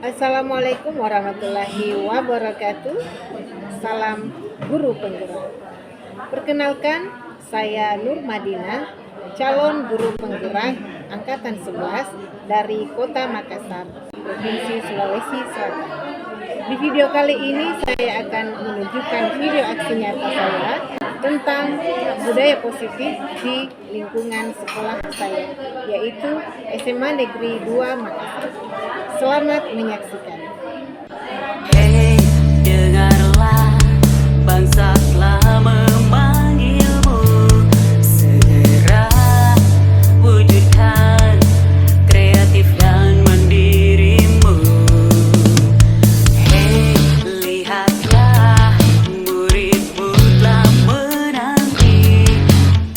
Assalamualaikum warahmatullahi wabarakatuh. Salam guru penggerak. Perkenalkan, saya Nur Madinah, calon guru penggerak angkatan 11 dari Kota Makassar, Provinsi Sulawesi Selatan. Di video kali ini saya akan menunjukkan video aksi nyata saya tentang budaya positif di lingkungan sekolah saya, yaitu SMA Negeri 2 Makassar. Selamat menyaksikan. Hey, dengarlah, bangsa telah memanggilmu. Segera wujudkan kreatif dan mandirimu. Hey, lihatlah, muridmu telah menanti.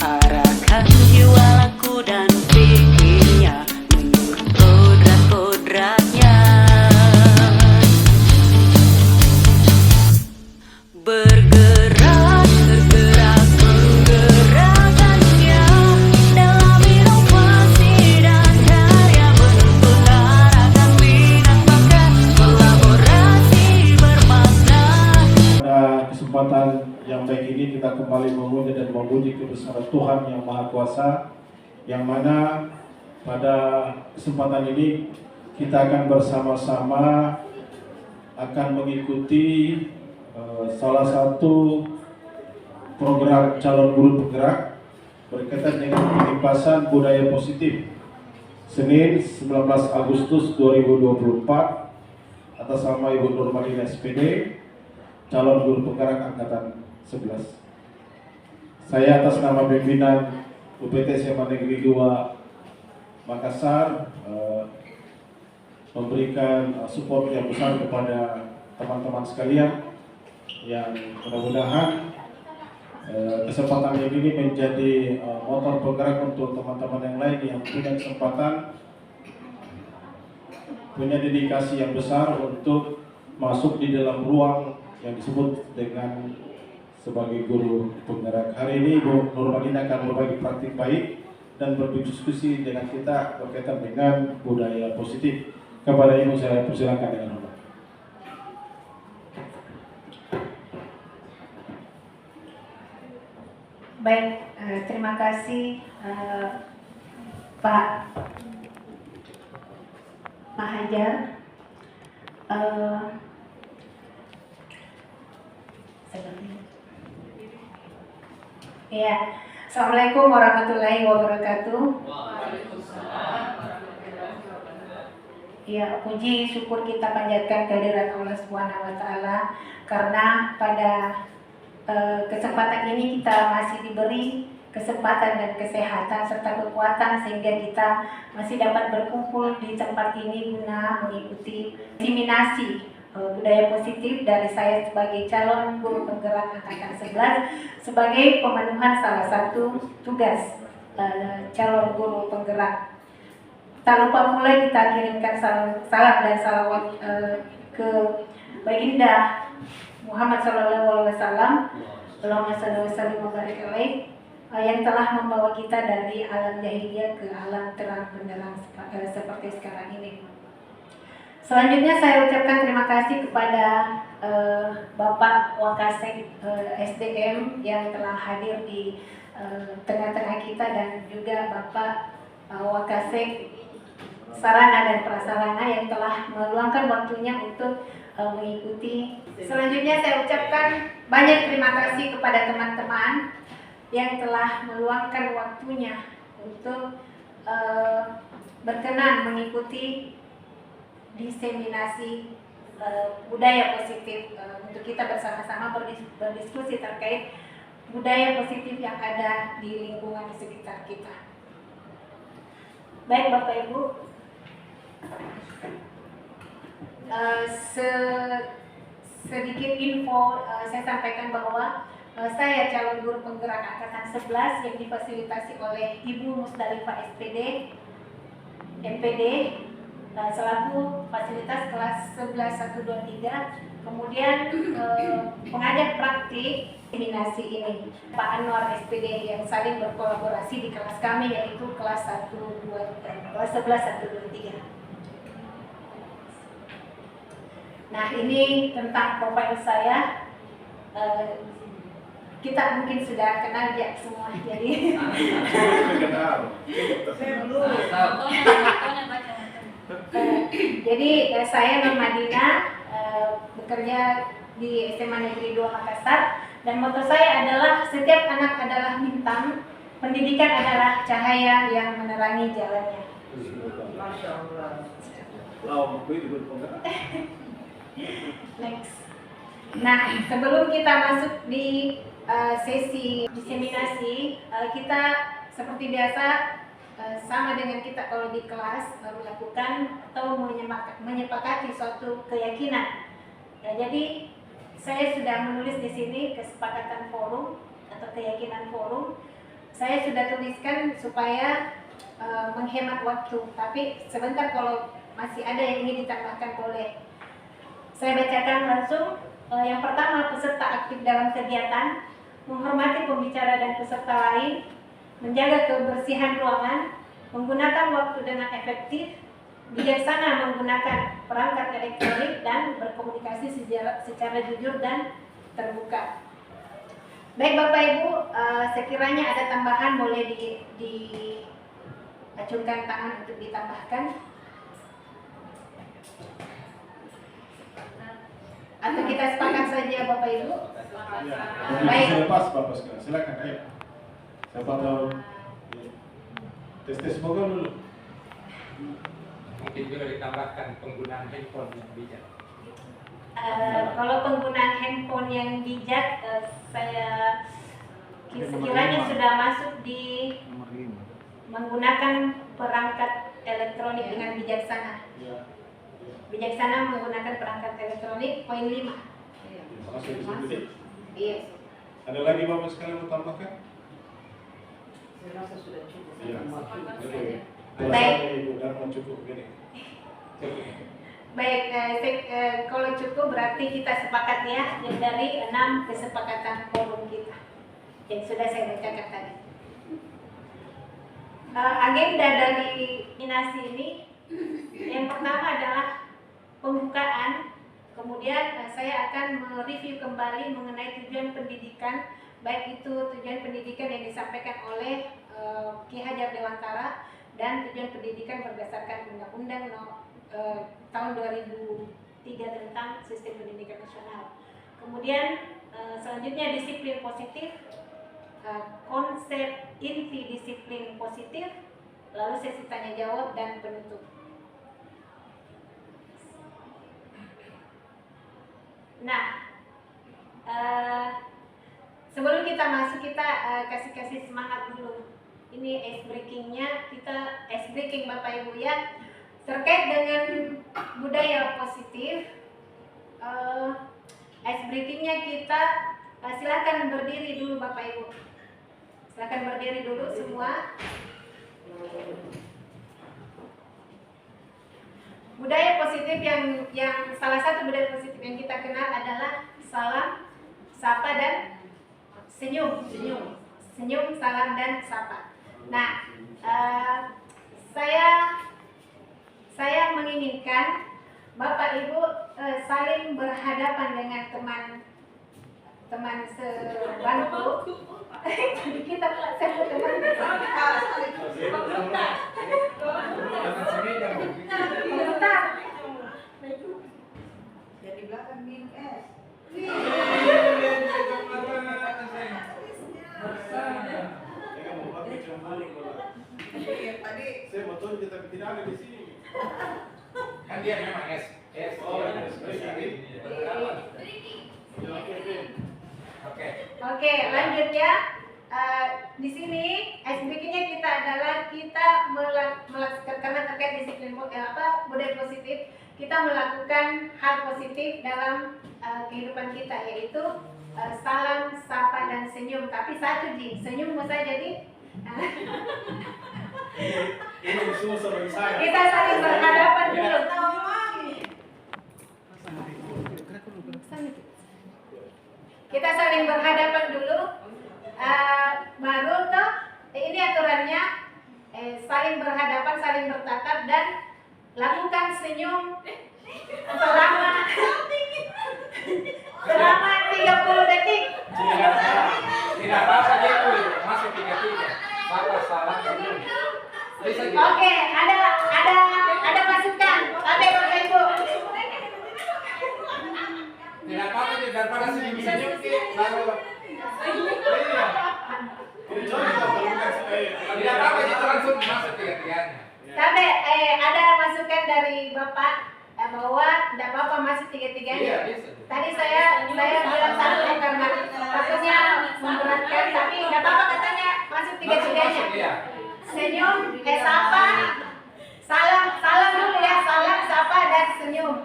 Arahkan jiwa laku dan pikirnya menurut kodrat-kodratnya. Bergerak, tergerak, menggerakkannya dalam inovasi dan karya bentuk arahkan minat bakat kolaborasi bermakna. Pada kesempatan yang baik ini kita kembali memuji dan memuji kebesaran Tuhan yang Maha Kuasa, yang mana pada kesempatan ini kita akan bersama-sama akan mengikuti salah satu program calon guru penggerak berkaitan dengan pengimpasan budaya positif Senin 19 Agustus 2024 atas nama Ibu Nur Madinah SPD, calon guru penggerak angkatan 11. Saya atas nama pimpinan UPT SMA Negeri 2 Makassar memberikan support yang besar kepada teman-teman sekalian, yang mudah-mudahan kesempatan ini menjadi motor penggerak untuk teman-teman yang lain yang punya kesempatan, punya dedikasi yang besar untuk masuk di dalam ruang yang disebut dengan sebagai guru penggerak. Hari ini Ibu Nur Madinah akan berbagi praktik baik dan berdiskusi dengan kita berkaitan dengan budaya positif. Kepada Ibu saya persilakan dengan hormat. Baik, terima kasih Pak Hajar. Ya, Assalamualaikum warahmatullahi wabarakatuh. Ya, puji syukur kita panjatkan kehadirat Allah Subhanahu wa Ta'ala, karena pada kesempatan ini kita masih diberi kesempatan dan kesehatan serta kekuatan sehingga kita masih dapat berkumpul di tempat ini guna mengikuti diseminasi budaya positif dari saya sebagai calon guru penggerak angkatan 11 sebagai pemenuhan salah satu tugas calon guru penggerak. Tak lupa pula kita kirimkan salam dan salawat ke Baginda Muhammad SAW, Allahumma shalli wa sallim wa barik alaih, yang telah membawa kita dari alam jahiliyah ke alam terang benderang seperti sekarang ini. Selanjutnya saya ucapkan terima kasih kepada Bapak Wakasek SDM yang telah hadir di tengah-tengah kita, dan juga Bapak Wakasek Sarana dan Prasarana yang telah meluangkan waktunya untuk mengikuti. Selanjutnya saya ucapkan banyak terima kasih kepada teman-teman yang telah meluangkan waktunya untuk berkenan mengikuti diseminasi budaya positif untuk kita bersama-sama berdiskusi terkait budaya positif yang ada di lingkungan di sekitar kita. Baik Bapak Ibu, sedikit info saya sampaikan bahwa saya calon guru penggerak angkatan 11 yang difasilitasi oleh Ibu Musdalifah SPD MPD selaku fasilitas kelas 11 1 2 3, kemudian pengajar praktik diseminasi ini Pak Anwar SPD yang saling berkolaborasi di kelas kami, yaitu kelas 11 1 2 3. Nah, ini tentang profil saya. Kita mungkin sudah kenal ya semua, jadi jadi saya Nur Madina, bekerja di SMA Negeri 2 Makassar, dan moto saya adalah setiap anak adalah bintang, pendidikan adalah cahaya yang menerangi jalannya. Next. Nah, sebelum kita masuk di sesi diseminasi, kita seperti biasa sama dengan kita kalau di kelas melakukan atau menyepakati suatu keyakinan. Ya, jadi saya sudah menulis di sini kesepakatan forum atau keyakinan forum. Saya sudah tuliskan supaya menghemat waktu. Tapi sebentar kalau masih ada yang ingin ditambahkan boleh. Saya bacakan langsung. Yang pertama, peserta aktif dalam kegiatan, menghormati pembicara dan peserta lain, menjaga kebersihan ruangan, menggunakan waktu dengan efektif, bijaksana menggunakan perangkat elektronik, dan berkomunikasi secara jujur dan terbuka. Baik Bapak Ibu, sekiranya ada tambahan boleh diacungkan tangan untuk ditambahkan. Atau kita sepakat saja Bapak Ibu? Ya, Baik. saya lepas Bapak sekarang. Silakan, ayo. Siapa tahu tes moga dulu. Mungkin juga ditambahkan penggunaan handphone yang bijak. Kalau penggunaan handphone yang bijak, saya sekiranya sudah masuk di menggunakan perangkat elektronik dengan bijaksana. Ya. Bijaksana menggunakan perangkat elektronik, poin 5. Masuk di sini. Iya. Ada lagi Bapak sekalian mau tambahkan? Saya rasa sudah cukup. Iya. Baik. Ibu Dharma cukup gini. Baik, kalau cukup berarti kita sepakat ya dari 6 kesepakatan forum kita yang sudah saya bacakan tadi. Agenda dari minasi ini yang pertama adalah pembukaan, kemudian saya akan mereview kembali mengenai tujuan pendidikan, baik itu tujuan pendidikan yang disampaikan oleh Ki Hajar Dewantara dan tujuan pendidikan berdasarkan Undang-Undang tahun 2003 tentang Sistem Pendidikan Nasional. Kemudian selanjutnya disiplin positif, konsep inti disiplin positif, lalu sesi tanya jawab dan penutup. Nah, sebelum kita masuk, kita kasih semangat dulu. Ini ice breakingnya, kita ice breaking Bapak Ibu ya, terkait dengan budaya positif. Ice breakingnya kita silakan berdiri dulu Bapak Ibu. Silakan berdiri dulu semua. Budaya positif yang salah satu budaya positif yang kita kenal adalah salam, sapa, dan senyum. Senyum, salam, dan sapa. Nah, saya menginginkan Bapak Ibu saling berhadapan dengan teman sebangku. Jadi kita sama teman. Jadi belakang minum es. Saya betul kita tidak ada di sini. Kan dia memang S. Oh, yes. Oke. Lanjut ya. Di sini SBK-nya kita adalah kita melakukan, karena terkait disiplin budaya positif, kita melakukan hal positif dalam kehidupan kita, yaitu salam, sapa, dan senyum. Tapi satu senyum saja jadi. Ini semua sama saya. Kita saling berhadapan dulu. Kita saling berhadapan dulu. Baru tuh ini aturannya, saling berhadapan, saling bertatap, dan lakukan senyum selama Selama 30 detik. Tidak apa-apa dia itu masuk 33. Salah salah senyum. Bisa gitu. Oke, ada masukan. Oke, Bapak Ibu. Tidak apa-apa dia daripada senyum-senyum lalu. Iya. Tidak apa-apa itu langsung masuk 33-nya. Sampai ada masukan dari Bapak bahwa tidak apa-apa masuk Iya, tiga-tiganya. bisa. Tadi saya bilang satu karena takutnya memberatkan, tapi nggak apa-apa katanya masuk tiga-tiganya. Masuk, iya. Senyum, sapa, salam dulu ya, salam, sapa dan senyum.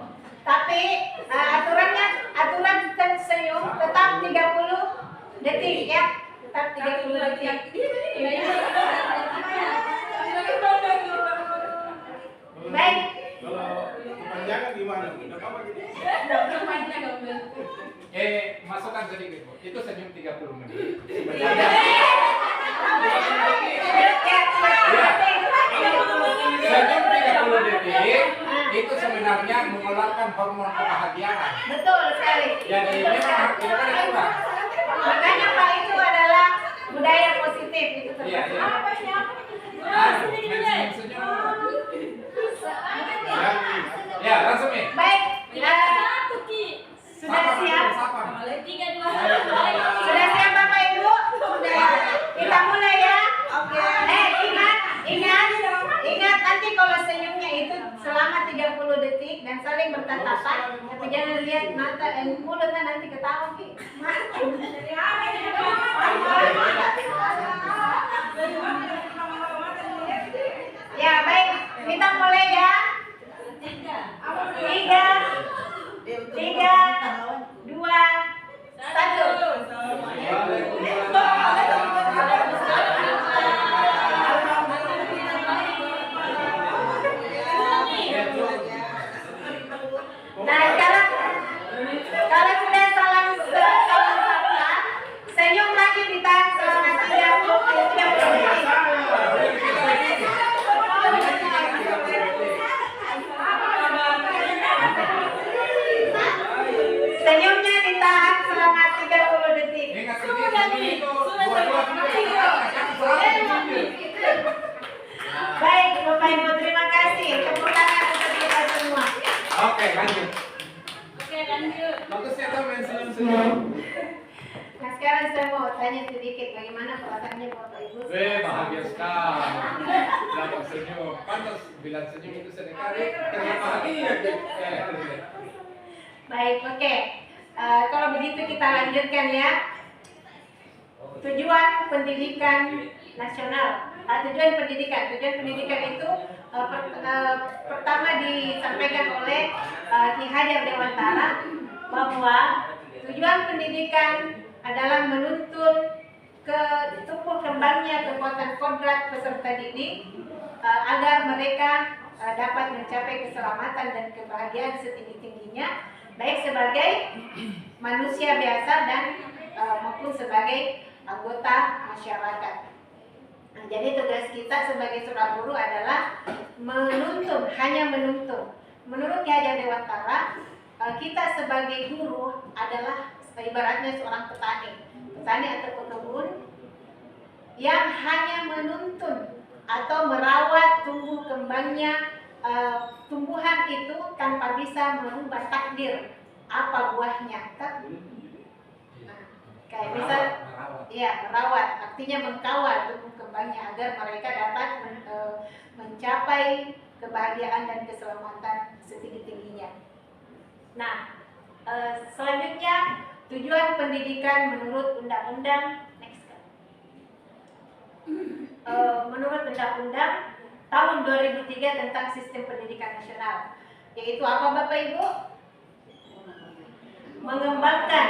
Tapi aturan tentang senyum tetap 30 detik ya, tetap 30 detik. Baik. Kalau kepanjangan gimana? Tidak apa-apa gitu. Masukkan sedikit, Bu. Itu senyum 30 menit. Senyum 30 detik itu sebenarnya mengeluarkan hormon kebahagiaan. Betul sekali. Jadi memang tidak ada kurang. Makanya Pak itu adalah budaya positif itu Iya, termasuk. iya. Senyum. Ya, langsung nih. Baik, sudah siap? Sapa. Sudah siap Bapak Ibu? Sudah. Kita mulai ya. Oke. Ingat nanti kalau senyumnya itu selama 30 detik dan saling bertatapan, tapi jangan lihat mata mulutnya nanti ketawa Ki. Ya baik, kita mulai ya. 3, 2, 1. Nah, kalau sudah salam sapa, senyum lagi ditahan selama 30 detik. Senyumnya ditahan selama 30 detik. Ingat senyum itu dua-dua Baik, Bapak Ibu, terima kasih. Tepuk tangan untuk kita semua. Oke, lanjut. Bagusnya tuh main senyum-senyum. Nah, sekarang saya mau tanya sedikit bagaimana perasaannya Bapak Ibu? Bahagia sekali. Dapat senyum. Pantas bilang senyum itu seringkali karena bahagia. Baik, oke. Kalau begitu kita lanjutkan ya. Tujuan pendidikan nasional. Tujuan pendidikan itu pertama disampaikan oleh Ki Hajar Dewantara bahwa tujuan pendidikan adalah menuntun ke tumbuh kembangnya kekuatan kodrat peserta didik agar mereka dapat mencapai keselamatan dan kebahagiaan setinggi-tingginya, baik sebagai manusia biasa dan maupun sebagai anggota masyarakat. Nah, jadi tugas kita sebagai seorang guru adalah menuntun, hanya menuntun. Menurut Ki Hajar Dewantara, kita sebagai guru adalah ibaratnya seorang petani atau pekebun yang hanya menuntun atau merawat tumbuh kembangnya tumbuhan itu tanpa bisa merubah takdir apa buahnya. Kayak misal, merawat, artinya mengkawal tumbuh kembangnya agar mereka dapat mencapai kebahagiaan dan keselamatan setinggi-tingginya. Nah, selanjutnya tujuan pendidikan menurut undang-undang menurut undang-undang tahun 2003 tentang sistem pendidikan nasional, yaitu apa Bapak Ibu? Mengembangkan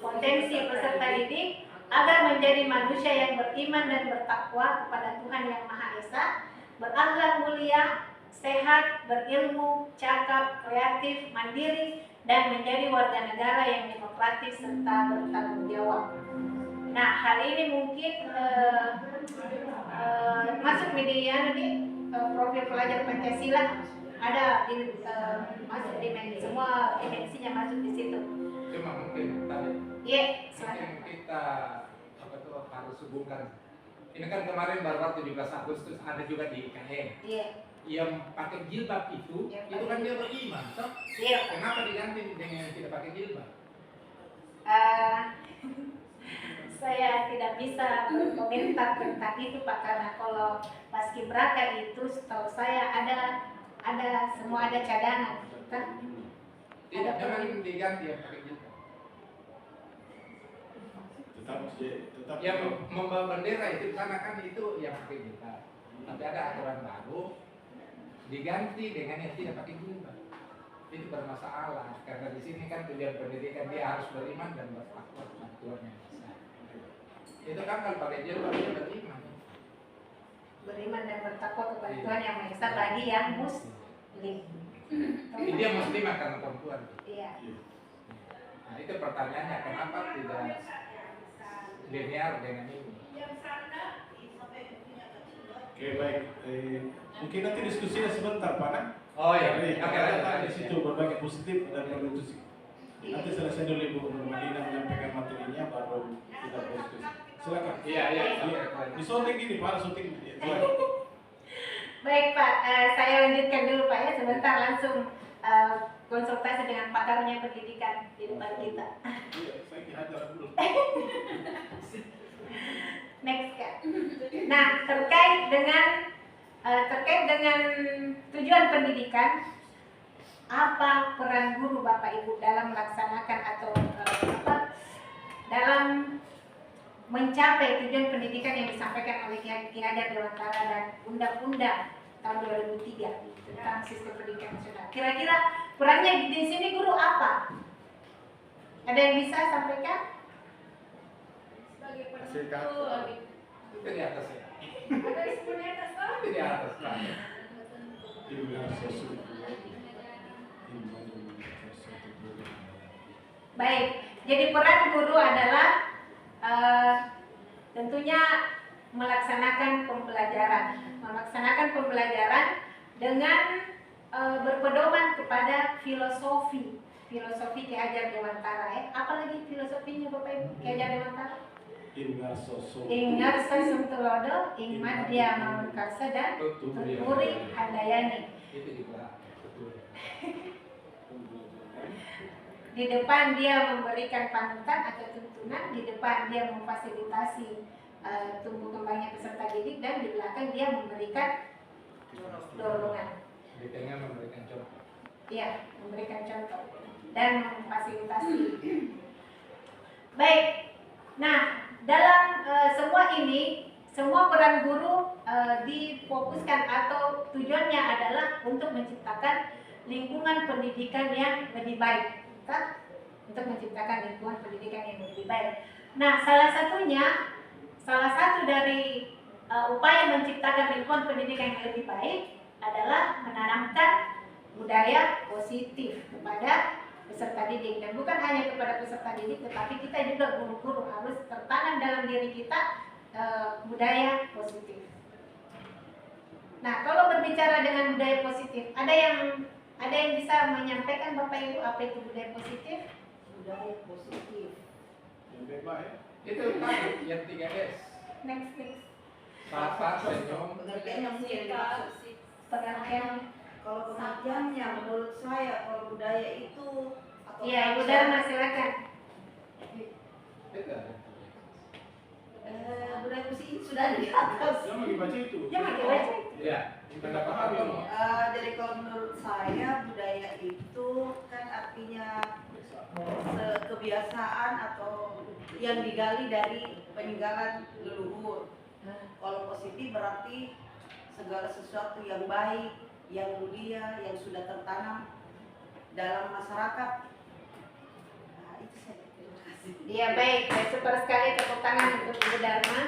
potensi peserta didik agar menjadi manusia yang beriman dan bertakwa kepada Tuhan Yang Maha Esa, berakhlak mulia, sehat, berilmu, cakap, kreatif, mandiri, dan menjadi warga negara yang demokratis serta bertanggung jawab. Nah, hal ini mungkin masuk media nih profil pelajar Pancasila. ada masuk semua dimensinya masuk di situ. Cuma mungkin tadi Iya, mungkin silakan. kita harus hubungkan. Ini kan kemarin baru 17 Agustus ada juga di IKN. Iya, Yang pakai jilbab itu kan dia beriman. Toh? iya. Kenapa diganti dengan yang tidak pakai jilbab? Saya tidak bisa berkomentar tentang itu Pak, karena kalau paskibraka itu setahu saya ada semua ada cadangan. Kan? Tidak, jangan diganti yang pakai jilbab. tetap Yang membawa bendera itu karena kan itu yang pakai jilbab. Tapi ada aturan baru diganti dengan yang tidak pakai jilbab. Itu bermasalah karena di sini kan tujuan pendidikan dia harus beriman dan bertakwa kepada Tuhan yang Esa. Itu kan kalau pakai jilbab dia beriman. Beriman dan bertakwa kepada Tuhan yang Maha Esa bagi yang muslim. Tapi dia muslimah karena perempuan. Iya. Nah itu pertanyaannya kenapa tidak linear dengan ini? Oke baik. Mungkin nanti diskusinya sebentar Pak. Nah? Oh iya, Oke, oke, di situ berbagai positif dan negatif. Nanti selesai dulu Ibu Nurmadina menyampaikan materinya baru kita diskusi. Silakan. Iya. Di shooting gini Pak, shooting. Baik Pak, saya lanjutkan dulu Pak ya, sebentar langsung konsultasi dengan pakarnya pendidikan di depan kita. Iya, saya dihajar dulu. Next Kak. Nah, terkait dengan tujuan pendidikan, apa peran guru Bapak Ibu dalam melaksanakan atau dalam mencapai tujuan pendidikan yang disampaikan oleh Ki Hajar Dewantara dan Undang-Undang tahun 2003 tentang sistem pendidikan nasional. Kira-kira perannya di sini guru apa? Ada yang bisa sampaikan? Itu di atas ya. Ada di sebelah atas Pak? Itu di atas. Baik, jadi peran guru adalah tentunya melaksanakan pembelajaran dengan berpedoman kepada filosofi Ki Hajar Dewantara. Apalagi filosofinya Bapak Ibu Ki Hajar Dewantara? Ingar Sasuntolodo, Ingmat Dia Mamunkarsa dan Tuturi Handayani. Itu juga betul. Di depan dia memberikan panutan atau tuntunan, di depan dia memfasilitasi tumbuh kembangnya peserta didik, dan di belakang dia memberikan dorongan. Di tengah memberikan contoh. Iya, memberikan contoh dan memfasilitasi. Baik, nah dalam semua ini, semua peran guru difokuskan atau tujuannya adalah untuk menciptakan lingkungan pendidikan yang lebih baik. Kan? Untuk menciptakan lingkungan pendidikan yang lebih baik. Nah, salah satu dari upaya menciptakan lingkungan pendidikan yang lebih baik adalah menanamkan budaya positif kepada peserta didik, dan bukan hanya kepada peserta didik, tetapi kita juga guru-guru harus tertanam dalam diri kita budaya positif. Nah, kalau berbicara dengan budaya positif, ada yang bisa menyampaikan Bapak Ibu apa itu budaya positif? Budaya positif. Yang bebas ya. Itu tadi yang 3S. Next. Sapa, senyum. Pengertian yang mesti dimaksud. Pengertian. Kalau pengertiannya menurut saya kalau budaya itu atau Iya, Ibu Dharma silakan. Itu ada. budaya positif sudah ada di atas. Yang lagi baca itu. Jangan baca. Iya, pendapat Abang. Jadi kalau menurut saya budaya itu kan artinya kebiasaan atau yang digali dari peninggalan leluhur. Kalau positif berarti segala sesuatu yang baik, yang mulia, yang sudah tertanam dalam masyarakat. Nah, itu saja. Terima kasih. Iya, baik. Super sekali tepuk tangan untuk Ibu Dharma.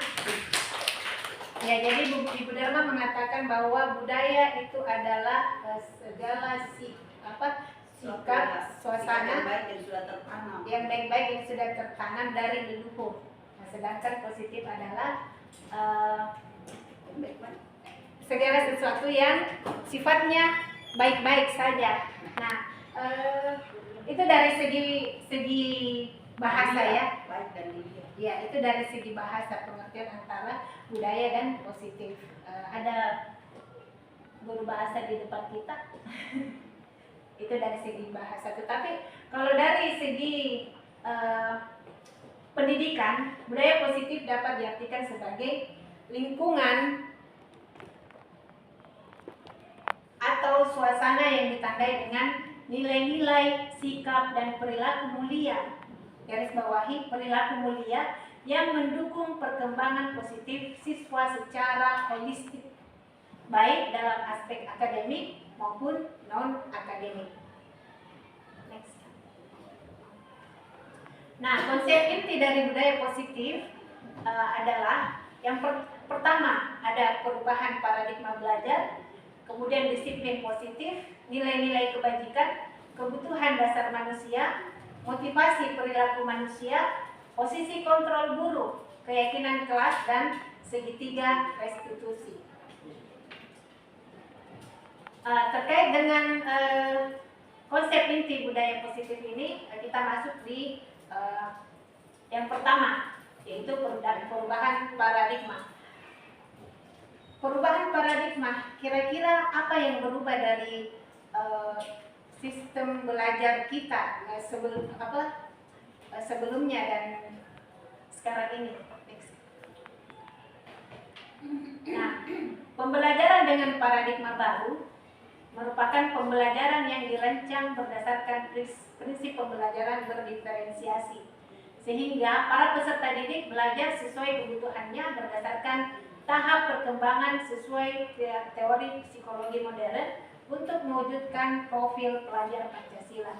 Ya, jadi Ibu Dharma mengatakan bahwa budaya itu adalah segala sikap, suasana yang baik yang sudah tertanam. yang baik-baik yang sudah tertanam dari leluhur. Nah, sedangkan positif adalah segala sesuatu yang sifatnya baik-baik saja. Nah, itu dari segi bahasa ya. Baik dan mulia. Ya, itu dari segi bahasa, pengertian antara budaya dan positif. Ada guru bahasa di depan kita. Itu dari segi bahasa. Tetapi kalau dari segi pendidikan, budaya positif dapat diartikan sebagai lingkungan atau suasana yang ditandai dengan nilai-nilai, sikap, dan perilaku mulia. Garis bawahi perilaku mulia yang mendukung perkembangan positif siswa secara holistik, baik dalam aspek akademik maupun non-akademik. Next. Nah, konsep inti dari budaya positif adalah yang pertama ada perubahan paradigma belajar, kemudian disiplin positif, nilai-nilai kebajikan, kebutuhan dasar manusia, motivasi perilaku manusia, posisi kontrol guru, keyakinan kelas, dan segitiga restitusi. Terkait dengan konsep inti budaya positif ini, kita masuk di yang pertama, yaitu perubahan paradigma. Perubahan paradigma, kira-kira apa yang berubah dari sistem belajar kita sebelumnya dan sekarang ini? Nah, pembelajaran dengan paradigma baru merupakan pembelajaran yang dirancang berdasarkan prinsip pembelajaran berdiferensiasi, sehingga para peserta didik belajar sesuai kebutuhannya berdasarkan tahap perkembangan sesuai teori psikologi modern untuk mewujudkan profil pelajar Pancasila.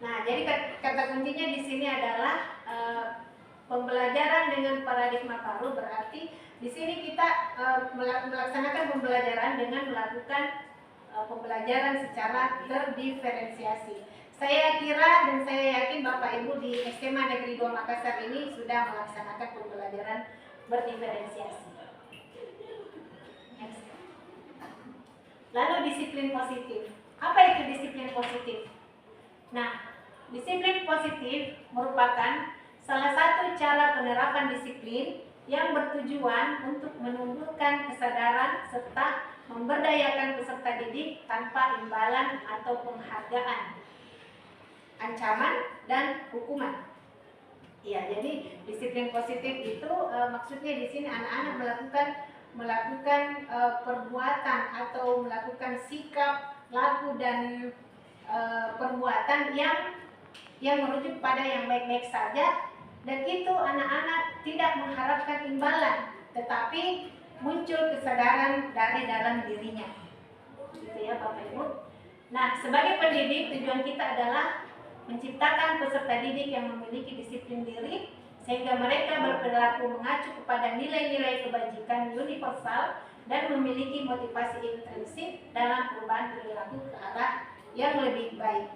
Nah, jadi kata kuncinya di sini adalah pembelajaran dengan paradigma baru, berarti di sini kita melaksanakan pembelajaran dengan melakukan pembelajaran secara terdiferensiasi. Saya kira dan saya yakin Bapak Ibu di SMA Negeri 2 Makassar ini sudah melaksanakan pembelajaran berdiferensiasi. Next. Lalu disiplin positif. Apa itu disiplin positif? Nah, disiplin positif merupakan salah satu cara penerapan disiplin yang bertujuan untuk menumbuhkan kesadaran serta memberdayakan peserta didik tanpa imbalan atau penghargaan, ancaman, dan hukuman. Ya, jadi disiplin positif itu maksudnya di sini anak-anak melakukan perbuatan atau melakukan sikap, laku, dan perbuatan yang merujuk pada yang baik-baik saja, dan itu anak-anak tidak mengharapkan imbalan, tetapi muncul kesadaran dari dalam dirinya. Gitu ya Bapak Ibu. Nah, sebagai pendidik tujuan kita adalah menciptakan peserta didik yang memiliki disiplin diri sehingga mereka berperilaku mengacu kepada nilai-nilai kebajikan universal dan memiliki motivasi intrinsik dalam perubahan perilaku ke arah yang lebih baik.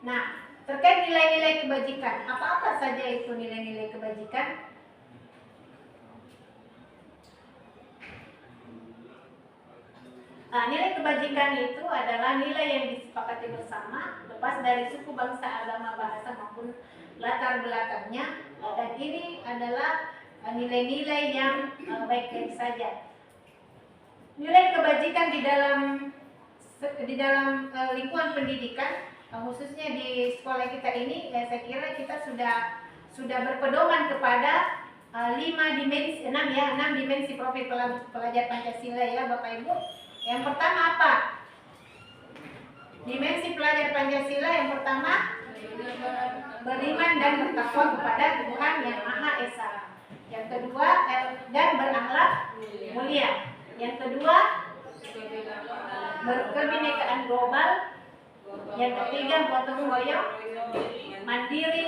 Nah, terkait nilai-nilai kebajikan, apa-apa saja itu nilai-nilai kebajikan? Nah, nilai kebajikan itu adalah nilai yang disepakati bersama, lepas dari suku, bangsa, agama, bahasa maupun latar belakangnya, dan ini adalah nilai-nilai yang baik-baik saja. Nilai kebajikan di dalam lingkungan pendidikan, khususnya di sekolah kita ini, saya kira kita sudah berpedoman kepada 6 dimensi profil pelajar Pancasila ya Bapak Ibu. Yang pertama apa? Dimensi pelajar Pancasila yang pertama beriman dan bertakwa kepada Tuhan Yang Maha Esa. Yang kedua dan berakhlak mulia. Yang kedua berkebinekaan global. Yang ketiga gotong royong, mandiri,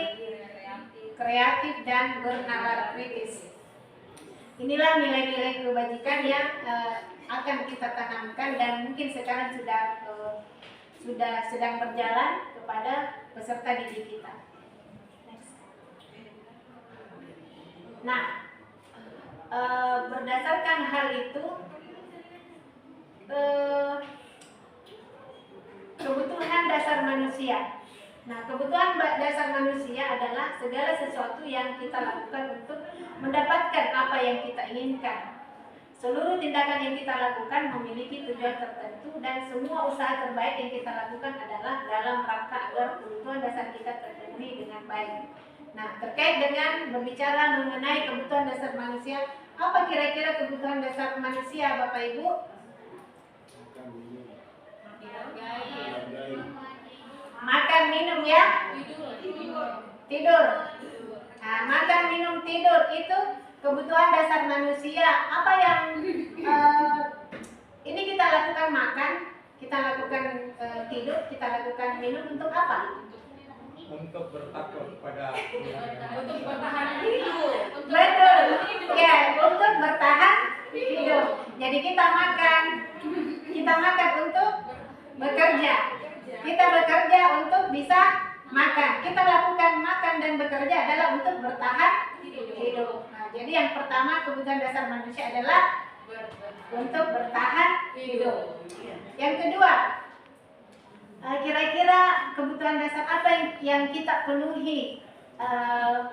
kreatif, dan bernalar kritis. Inilah nilai-nilai kebajikan yang akan kita tanamkan dan mungkin sekarang sudah sedang berjalan kepada peserta didik kita. Next. Nah, berdasarkan hal itu, kebutuhan dasar manusia. Nah, kebutuhan dasar manusia adalah segala sesuatu yang kita lakukan untuk mendapatkan apa yang kita inginkan. Seluruh tindakan yang kita lakukan memiliki tujuan tertentu dan semua usaha terbaik yang kita lakukan adalah dalam rangka agar kebutuhan dasar kita terpenuhi dengan baik. Nah, terkait dengan berbicara mengenai kebutuhan dasar manusia, apa kira-kira kebutuhan dasar manusia, Bapak Ibu? Makan, minum ya? Tidur. Nah, makan, minum, tidur itu kebutuhan dasar manusia. Apa yang ini kita lakukan makan, kita lakukan tidur, kita lakukan minum untuk apa? Untuk bertakwa kepada Untuk bertahan hidup. Betul. Ya, untuk bertahan hidup. Jadi kita makan untuk bekerja. Kita bekerja untuk bisa makan. Kita lakukan makan dan bekerja adalah untuk bertahan hidup. Nah, jadi yang pertama kebutuhan dasar manusia adalah untuk bertahan hidup. Yang kedua, kira-kira kebutuhan dasar apa yang kita penuhi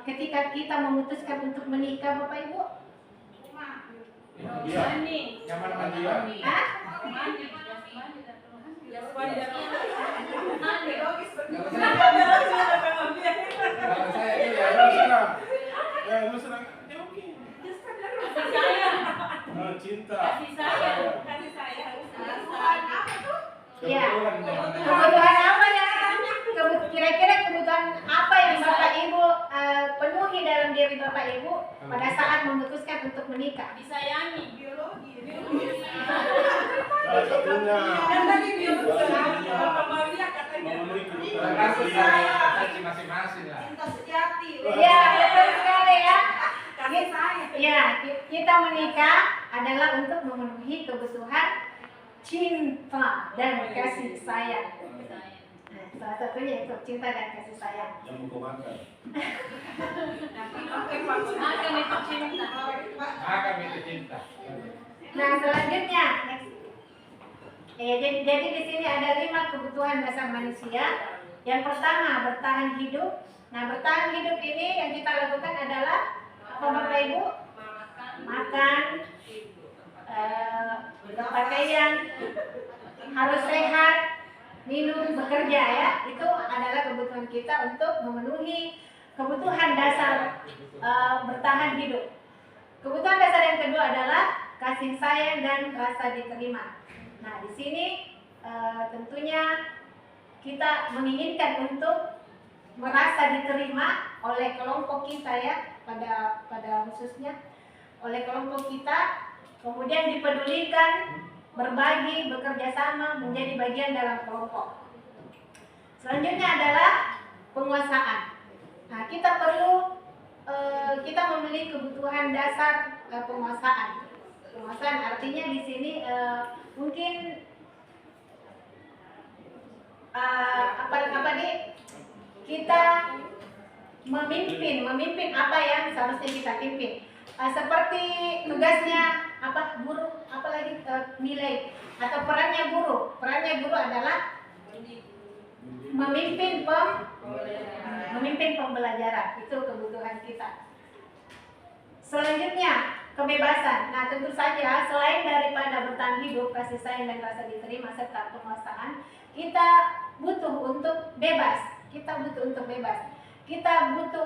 ketika kita memutuskan untuk menikah, Bapak Ibu? nyaman mandi ya. Hah? Kalau saya itu ya lu senang. Ya oke. Cinta. Ya. Kebutuhan apa ya? Kira-kira kebutuhan apa yang Bapak Ibu penuhi dalam diri Bapak Ibu pada saat memutuskan untuk menikah? Disayangi. Salah satunya tergantung dari masing-masing lah. Cinta sejati. Ya, betul sekali ya. Kasih sayang. Ya, kita menikah adalah untuk memenuhi kebutuhan cinta dan kasih sayang. Nah, salah satunya itu cinta dan kasih sayang. yang mau makan. Makan itu cinta. Makan itu cinta. Nah, selanjutnya, jadi di sini ada 5 kebutuhan dasar manusia. Yang pertama, bertahan hidup. Nah, bertahan hidup ini yang kita lakukan adalah apa, Bapak Ibu? Makan, berpakaian, harus sehat, minum, bekerja ya. Itu adalah kebutuhan kita untuk memenuhi kebutuhan dasar bertahan hidup. Kebutuhan dasar yang kedua adalah kasih sayang dan rasa diterima. Nah, di sini tentunya kita menginginkan untuk merasa diterima oleh kelompok kita ya, pada khususnya oleh kelompok kita, kemudian dipedulikan, berbagi, bekerja sama, menjadi bagian dalam kelompok. Selanjutnya adalah penguasaan. Nah, kita perlu kita memiliki kebutuhan dasar penguasaan. Penguasaan artinya di sini mungkin apa nih, kita memimpin apa yang seharusnya kita pimpin. Seperti tugasnya guru, apalagi nilai atau perannya guru. Perannya guru adalah memimpin pembelajaran. Itu kebutuhan kita. Selanjutnya, kebebasan. Nah, tentu saja selain daripada bertahan hidup, kasih sayang dan rasa diterima serta penguasaan, kita butuh untuk bebas. Kita butuh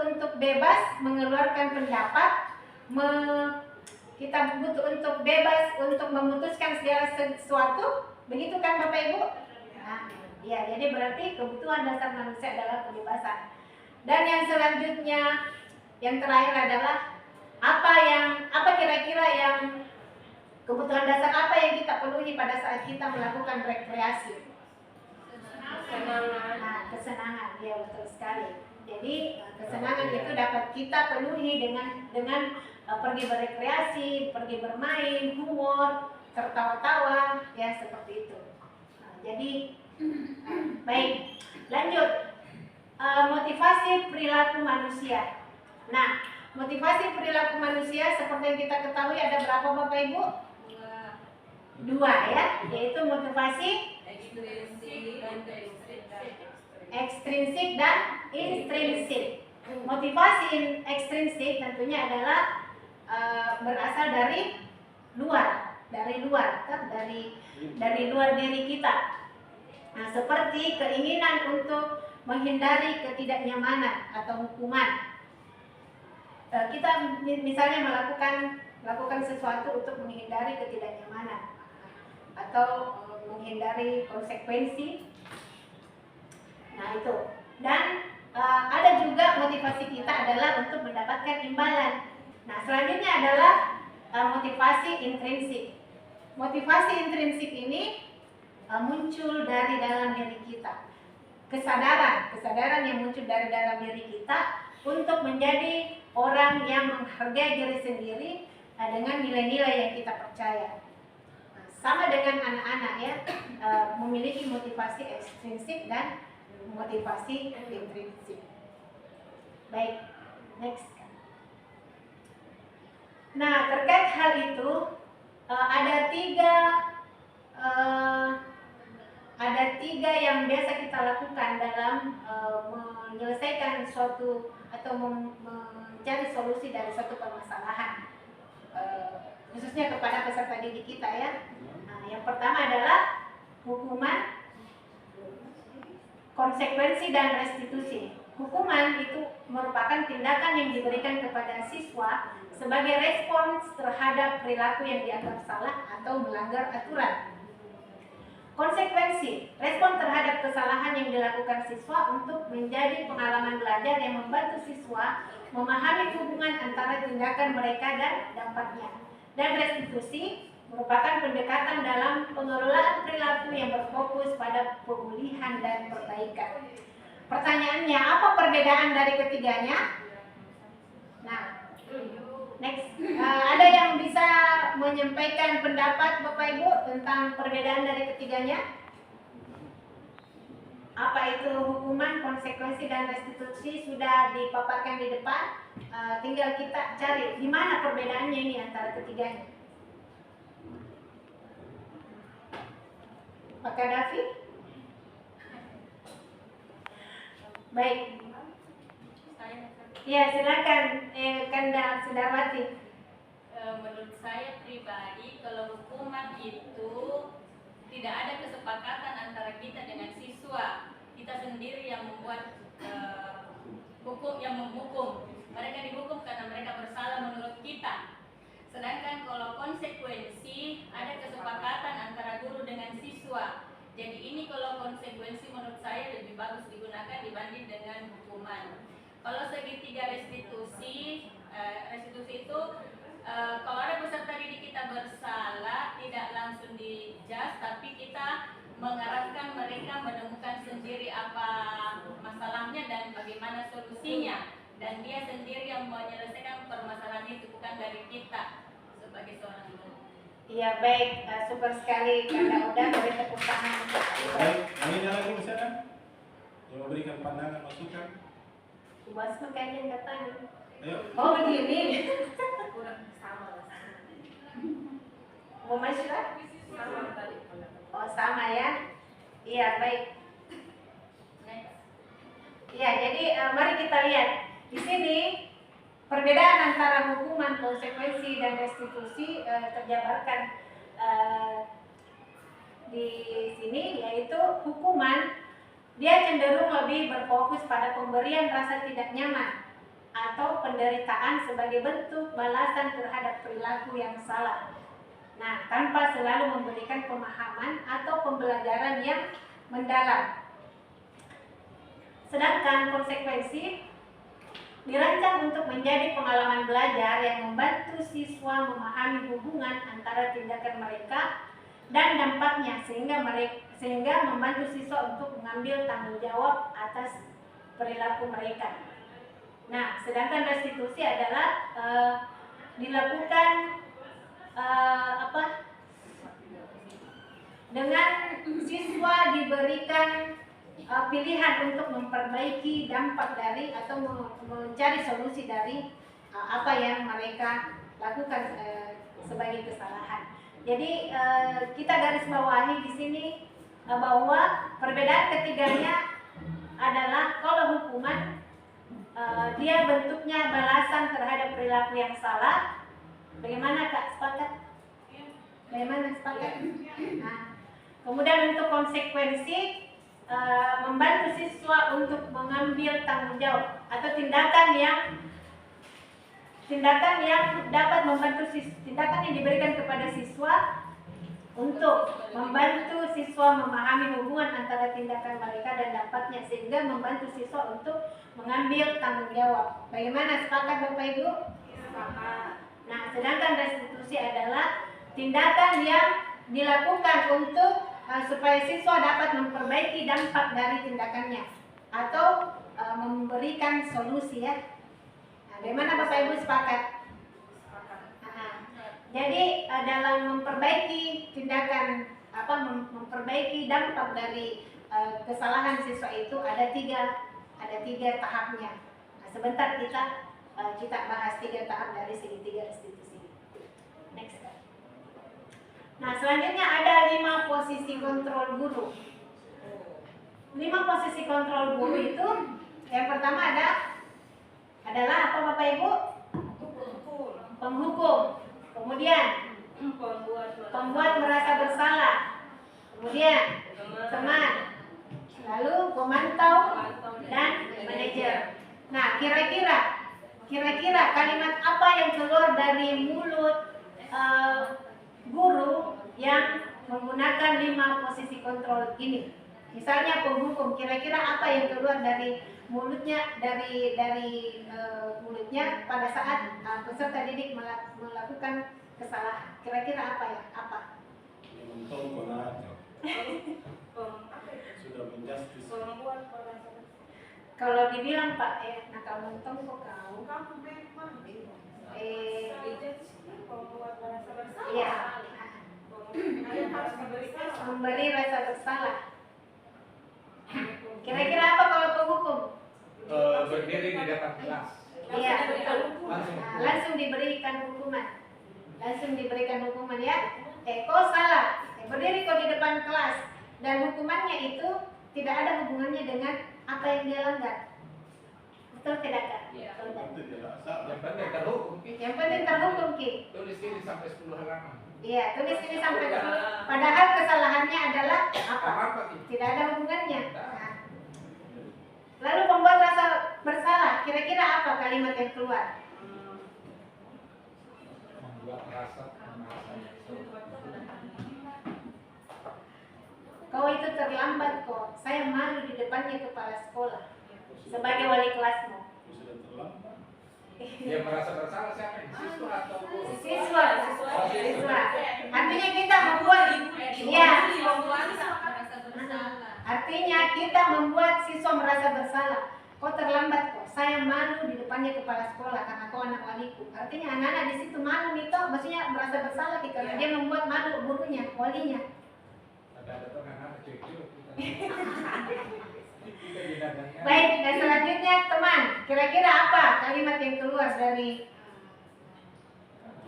untuk bebas mengeluarkan pendapat, kita butuh untuk bebas untuk memutuskan segala sesuatu. Begitu kan Bapak Ibu? Nah, ya, jadi berarti kebutuhan dasar manusia adalah kebebasan. Dan yang selanjutnya, yang terakhir adalah apa kira-kira yang kebutuhan dasar apa yang kita penuhi pada saat kita melakukan rekreasi? Nah, kesenangan, ya betul sekali. Jadi kesenangan itu dapat kita penuhi dengan pergi berekreasi, pergi bermain, humor, tertawa-tawa, ya seperti itu. Nah, jadi baik, lanjut. Motivasi perilaku manusia. Nah, motivasi perilaku manusia seperti yang kita ketahui ada berapa Bapak Ibu? dua ya, yaitu motivasi Ekstrinsik dan ekstrinsik. ekstrinsik dan intrinsik. Motivasi ekstrinsik tentunya adalah berasal dari luar, kan? dari luar diri kita. Nah, seperti keinginan untuk menghindari ketidaknyamanan atau hukuman. Kita misalnya melakukan sesuatu untuk menghindari ketidaknyamanan atau menghindari konsekuensi. Nah, itu. Dan ada juga motivasi kita adalah untuk mendapatkan imbalan. Nah, selanjutnya adalah motivasi intrinsik. Motivasi intrinsik ini muncul dari dalam diri kita. Kesadaran yang muncul dari dalam diri kita untuk menjadi orang yang menghargai diri sendiri dengan nilai-nilai yang kita percaya. Nah, sama dengan anak-anak ya, memiliki motivasi ekstrinsik dan motivasi intrinsik. Baik, next. Nah, terkait hal itu ada tiga yang biasa kita lakukan dalam menyelesaikan suatu atau mencari solusi dari suatu permasalahan, khususnya kepada peserta didik kita ya. Nah, yang pertama adalah hukuman, konsekuensi dan restitusi. Hukuman itu merupakan tindakan yang diberikan kepada siswa sebagai respons terhadap perilaku yang dianggap salah atau melanggar aturan. Konsekuensi, respon terhadap kesalahan yang dilakukan siswa untuk menjadi pengalaman belajar yang membantu siswa memahami hubungan antara tindakan mereka dan dampaknya. Dan restitusi merupakan pendekatan dalam pengelolaan perilaku yang berfokus pada pemulihan dan perbaikan. Pertanyaannya, apa perbedaan dari ketiganya? Nah, next. Ada yang bisa menyampaikan pendapat Bapak Ibu tentang perbedaan dari ketiganya? Apa itu hukuman, konsekuensi, dan restitusi sudah dipaparkan di depan. Tinggal kita cari di mana perbedaannya ini antara ketiganya. Pak Kadafi? Baik. Ya, silakan Kanda Sudarwati. Menurut saya pribadi, kalau hukuman itu tidak ada kesepakatan antara kita dengan siswa. Kita sendiri yang membuat hukum, yang menghukum. Mereka dihukum karena mereka bersalah menurut kita. Sedangkan kalau konsekuensi, ada kesepakatan antara guru dengan siswa. Jadi ini kalau konsekuensi menurut saya lebih bagus digunakan dibanding dengan hukuman. Kalau segitiga restitusi, restitusi itu kalau ada peserta didik kita bersalah, tidak langsung di-judge, tapi kita mengarahkan mereka menemukan sendiri apa masalahnya dan bagaimana solusinya. Dan dia sendiri yang menyelesaikan permasalahan itu, bukan dari kita sebagai seorang guru. Iya, baik, super sekali Kanda Uda, beri tepuk tangan. Baik, ini lagi misalnya yang memberikan pandangan masukan. Buat kayaknya nggak tanya. Ayo. Oh begini. Kurang sama. Mau masyarakat? Sama tadi. Oh sama ya. Iya baik. Iya jadi mari kita lihat di sini perbedaan antara hukuman, konsekuensi dan restitusi terjabarkan di sini, yaitu hukuman dia cenderung lebih berfokus pada pemberian rasa tidak nyaman atau penderitaan sebagai bentuk balasan terhadap perilaku yang salah. Nah, tanpa selalu memberikan pemahaman atau pembelajaran yang mendalam. Sedangkan konsekuensi dirancang untuk menjadi pengalaman belajar yang membantu siswa memahami hubungan antara tindakan mereka dan dampaknya sehingga membantu siswa untuk mengambil tanggung jawab atas perilaku mereka. Nah, sedangkan restitusi adalah dilakukan dengan siswa diberikan pilihan untuk memperbaiki dampak dari atau mencari solusi dari apa yang mereka lakukan sebagai kesalahan. Jadi kita garis bawahi di sini bahwa perbedaan ketiganya adalah kalau hukuman dia bentuknya balasan terhadap perilaku yang salah. Bagaimana Kak, sepakat? Bagaimana, sepakat? Nah, kemudian untuk konsekuensi membantu siswa untuk mengambil tanggung jawab atau tindakan yang dapat membantu tindakan yang diberikan kepada siswa untuk membantu siswa memahami hubungan antara tindakan mereka dan dampaknya sehingga membantu siswa untuk mengambil tanggung jawab. Bagaimana, sepakat Bapak Ibu? Sepakat. Nah, sedangkan restitusi adalah tindakan yang dilakukan untuk supaya siswa dapat memperbaiki dampak dari tindakannya atau memberikan solusi ya. Nah, bagaimana Bapak Ibu, sepakat? Jadi dalam memperbaiki tindakan memperbaiki dampak dari kesalahan siswa itu ada tiga tahapnya. Nah, sebentar kita bahas 3 tahap dari segitiga restitusi. Next. Nah, selanjutnya ada 5 posisi kontrol guru. 5 posisi kontrol guru itu yang pertama adalah apa Bapak Ibu? Penghukum. Kemudian pembuat merasa bersalah. Kemudian teman. Lalu pemantau dan manajer. Nah, kira-kira kalimat apa yang keluar dari mulut guru yang menggunakan 5 posisi kontrol ini? Misalnya penghukum, kira-kira apa yang keluar dari mulutnya mulutnya pada saat peserta didik melakukan kesalahan? Kira-kira apa ya? Apa? Sudah menjustis. Kalau dibilang Pak nakal mentong kok kau? Iya. Memberi rasa bersalah. Kira-kira apa kalau penghukum? Berdiri di depan kelas. Iya. Langsung diberikan hukuman ya. Kau salah. Berdiri kau di depan kelas dan hukumannya itu tidak ada hubungannya dengan apa yang dia langgar. Betul tidak Kak? Iya. Yang penting terhukum. Yang penting terhukum Ki. Tulis ini sampai 10 halaman. Iya, tulis ini sampai 10. Padahal kesalahannya adalah apa? Tidak ada hubungannya. Nah. Lalu pembuat rasa bersalah, kira-kira apa kalimat yang keluar? Membuat rasa Kau itu terlambat kok. Saya malu di depannya kepala sekolah sebagai wali kelasmu. sudah terlambat. Dia merasa bersalah siapa? Siswa atau guru? Siswa. Artinya kita membuat Artinya kita membuat siswa merasa bersalah. Kau terlambat kok. Saya malu di depannya kepala sekolah karena kau anak waliku. Artinya anak-anak di situ malu itu, maksudnya merasa bersalah karena dia membuat malu gurunya, walinya. Ada anak-anak cucu. Baik, dan selanjutnya teman. Kira-kira apa kalimat yang keluar dari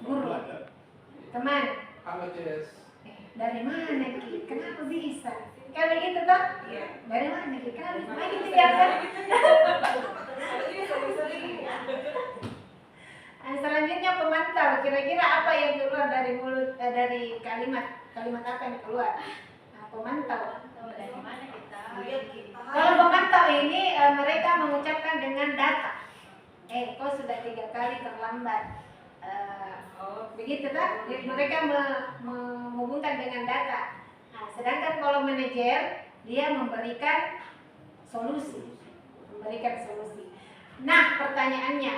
guru? Teman. Halo Jess. Dari mana Ki? Kenapa bisa? Kalau gitu toh? Dari mana Ki? Kenapa bisa? Main gitu biasa. Selanjutnya pemantau. Kira-kira apa yang keluar dari mulut dari kalimat apa yang keluar? Nah, pemantau. Dari mana kita? Kalau pemantau ini mereka mengucapkan dengan data. Kau sudah 3 kali terlambat. Begitu kan? Mereka menghubungkan dengan data. Nah, sedangkan kalau manajer dia memberikan solusi. Nah, pertanyaannya,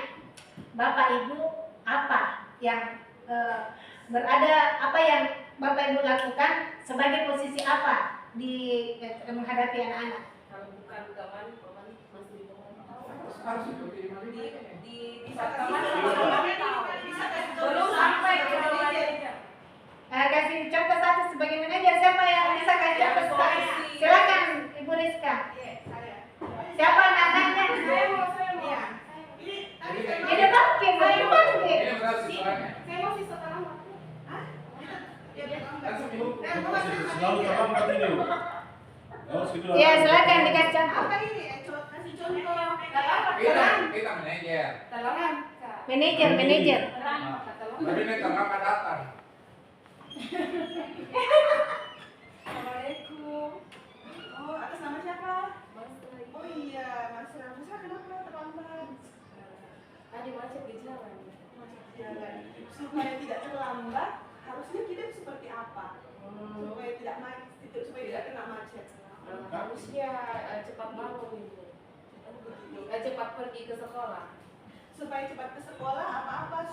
Bapak Ibu, apa yang Bapak Ibu lakukan sebagai posisi apa di menghadapi anak-anak? Kalau bukan teman masih di Harus ikuti belum sampai ke Kasih contoh satu sebagai manajer, siapa yang bisa kasih contoh satu? Silakan Ibu Rizka. Siapa anak-anaknya? Ini bangkit, Ini berapa siswanya? Selalu terlambat ini. Oh, segitu. Ya, silakan dikasih contoh. Apa ini? Kasih contoh. Kita manajer. Manajer. Tapi ini terlambat datang. Assalamualaikum. Oh, atas nama siapa? Oh iya, Mas Ram. Mas Ram, kenapa terlambat? Tadi macet di jalan. Jalan. Supaya tidak terlambat, harusnya kita seperti apa? Supaya tidak macet, supaya tidak kena macet. Harusnya cepat bangun ibu. Cepat pergi ke sekolah. Supaya cepat ke sekolah, apa-apa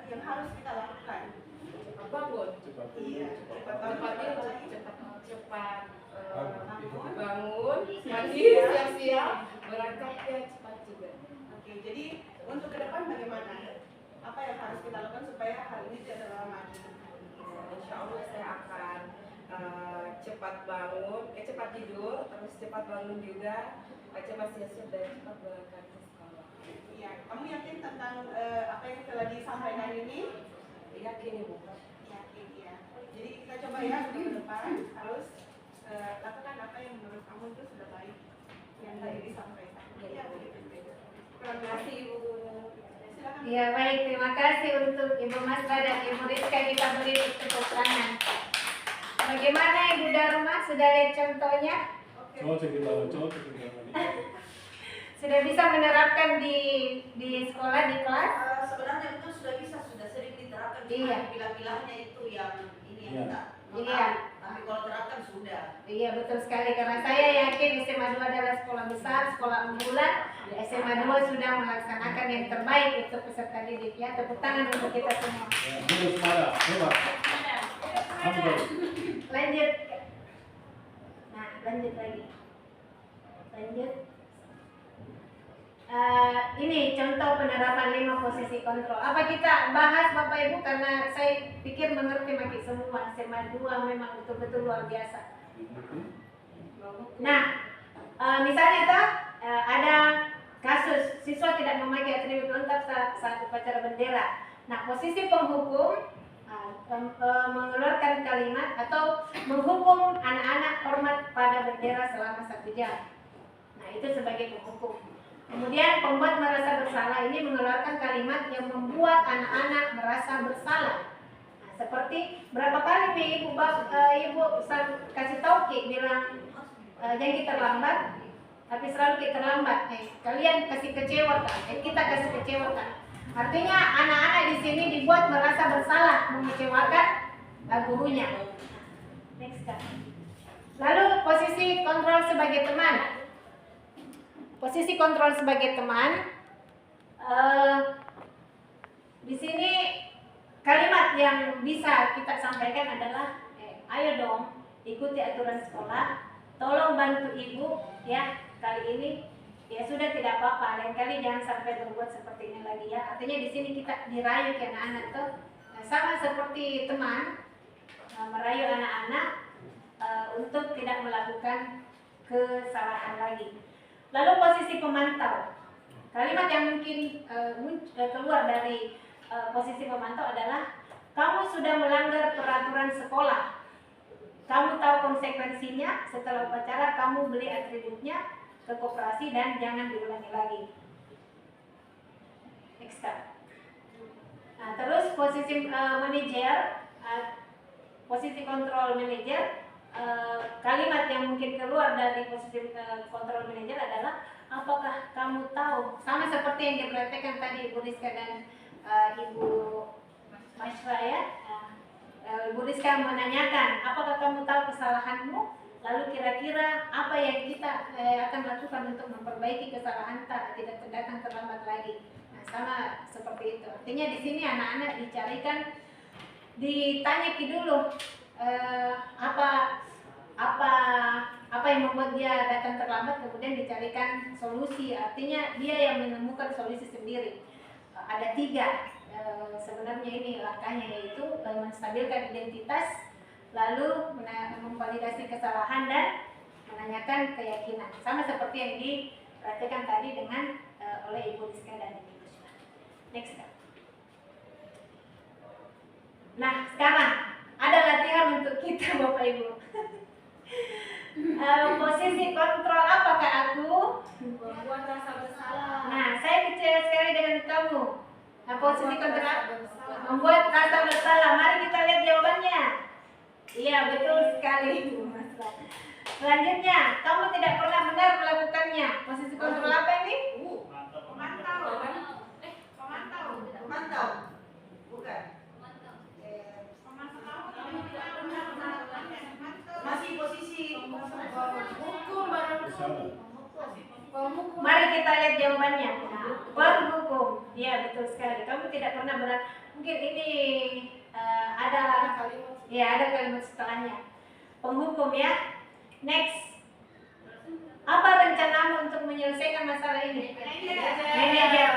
yang harus kita lakukan? Cepat bangun. Iya, cepat Cepat bangun. cepat Bangun. bangun. Mandi Siap-siap. siap-siap. Berangkatnya cepat juga. Oke, jadi untuk ke depan bagaimana? Apa yang harus kita lakukan supaya hal ini tidak terulang lagi? Insya Allah saya akan cepat bangun, cepat tidur, terus cepat bangun juga, cepat siap-siap dan cepat berangkat ke sekolah. Iya, kamu yakin tentang apa yang telah disampaikan ini? Yakin ibu. Yakin ya. Jadi kita coba ya untuk ke depan harus lakukan apa yang menurut kamu itu sudah baik yang tadi disampaikan. Iya, begitu. Terima kasih ibu guru. Silakan. Ya, baik. Terima kasih untuk Ibu Masra dan Ibu Rizka, kita beri tepuk tangan. Bagaimana Ibu Dharma? Sudah lihat contohnya? Oke. Cocok kita. Sudah bisa menerapkan di sekolah, di kelas? Sebenarnya itu sudah bisa, sudah sering diterapkan. Iya. Pilah-pilahnya itu yang ini Iya. yang kita. Iya. Tapi kalau terapkan sudah. Iya, betul sekali. Karena saya yakin SMA 2 adalah sekolah besar, sekolah unggulan. SMA 2 sudah melaksanakan yang terbaik untuk peserta didik. Ya, tepuk tangan untuk kita semua. Ya, terus pada. Hebat. Alhamdulillah. Lanjut. Nah, lanjut lagi. Lanjut. Ini contoh penerapan 5 posisi kontrol. Apa kita bahas Bapak Ibu, karena saya pikir mengerti makin semua. SMA 2 memang betul-betul luar biasa. Nah, misalnya toh ada kasus siswa tidak memakai atribut lengkap saat upacara bendera. Nah, posisi penghukum mengeluarkan kalimat atau menghukum anak-anak hormat pada bendera selama 1 jam. Nah, itu sebagai penghukum. Kemudian pembuat merasa bersalah ini mengeluarkan kalimat yang membuat anak-anak merasa bersalah. Nah, seperti berapa kali Ibu kasih tahu Ki bilang jangan kita terlambat, tapi selalu kita terlambat. Kalian kasih kecewa kan? Kita kasih kecewa kan? Artinya anak-anak di sini dibuat merasa bersalah mengecewakan gurunya. Next kan. Lalu posisi kontrol sebagai teman. Posisi kontrol sebagai teman, di sini kalimat yang bisa kita sampaikan adalah, ayo dong ikuti aturan sekolah, tolong bantu ibu ya kali ini, ya sudah tidak apa-apa, lain kali jangan sampai berbuat seperti ini lagi ya. Artinya di sini kita dirayu ke anak-anak tuh, sama seperti teman merayu anak-anak untuk tidak melakukan kesalahan lagi. Lalu posisi pemantau. Kalimat yang mungkin keluar dari posisi pemantau adalah, kamu sudah melanggar peraturan sekolah. Kamu tahu konsekuensinya, setelah upacara kamu beli atributnya ke koperasi dan jangan diulangi lagi. Next step. Nah, terus posisi manajer, posisi kontrol manajer. Kalimat yang mungkin keluar dari posisi kontrol manajer adalah, apakah kamu tahu, sama seperti yang diperhatikan tadi Ibu Rizka dan Ibu Masra ya, Ibu Rizka menanyakan, apakah kamu tahu kesalahanmu, lalu kira-kira apa yang kita akan lakukan untuk memperbaiki kesalahan tidak datang terlambat lagi. Nah, sama seperti itu. Artinya di sini anak-anak dicarikan, ditanya dulu apa yang membuat dia datang terlambat, kemudian dicarikan solusi. Artinya dia yang menemukan solusi sendiri. Ada 3 sebenarnya ini langkahnya, yaitu menstabilkan identitas, lalu memvalidasi kesalahan dan menanyakan keyakinan. Sama seperti yang diperhatikan tadi dengan oleh Ibu Rizka dan Ibu Masra. Next. Nah, sekarang ada latihan untuk kita Bapak Ibu. Posisi kontrol apakah aku? Membuat rasa bersalah. Nah, saya kecewa sekali dengan kamu. Nah, posisi kontrol membuat rasa bersalah. Mari kita lihat jawabannya. Iya, betul sekali itu, Mas. Selanjutnya, kamu tidak pernah benar melakukannya. Posisi kontrol apa ini? Pemantau. Bukan. Masih posisi hukum barang. Mari kita lihat jawabannya. Penghukum. Iya, betul sekali. Kamu tidak pernah benar. Mungkin ini ada kalimat setelahnya. Penghukum ya. Next. Apa rencanamu untuk menyelesaikan masalah ini? Manajer.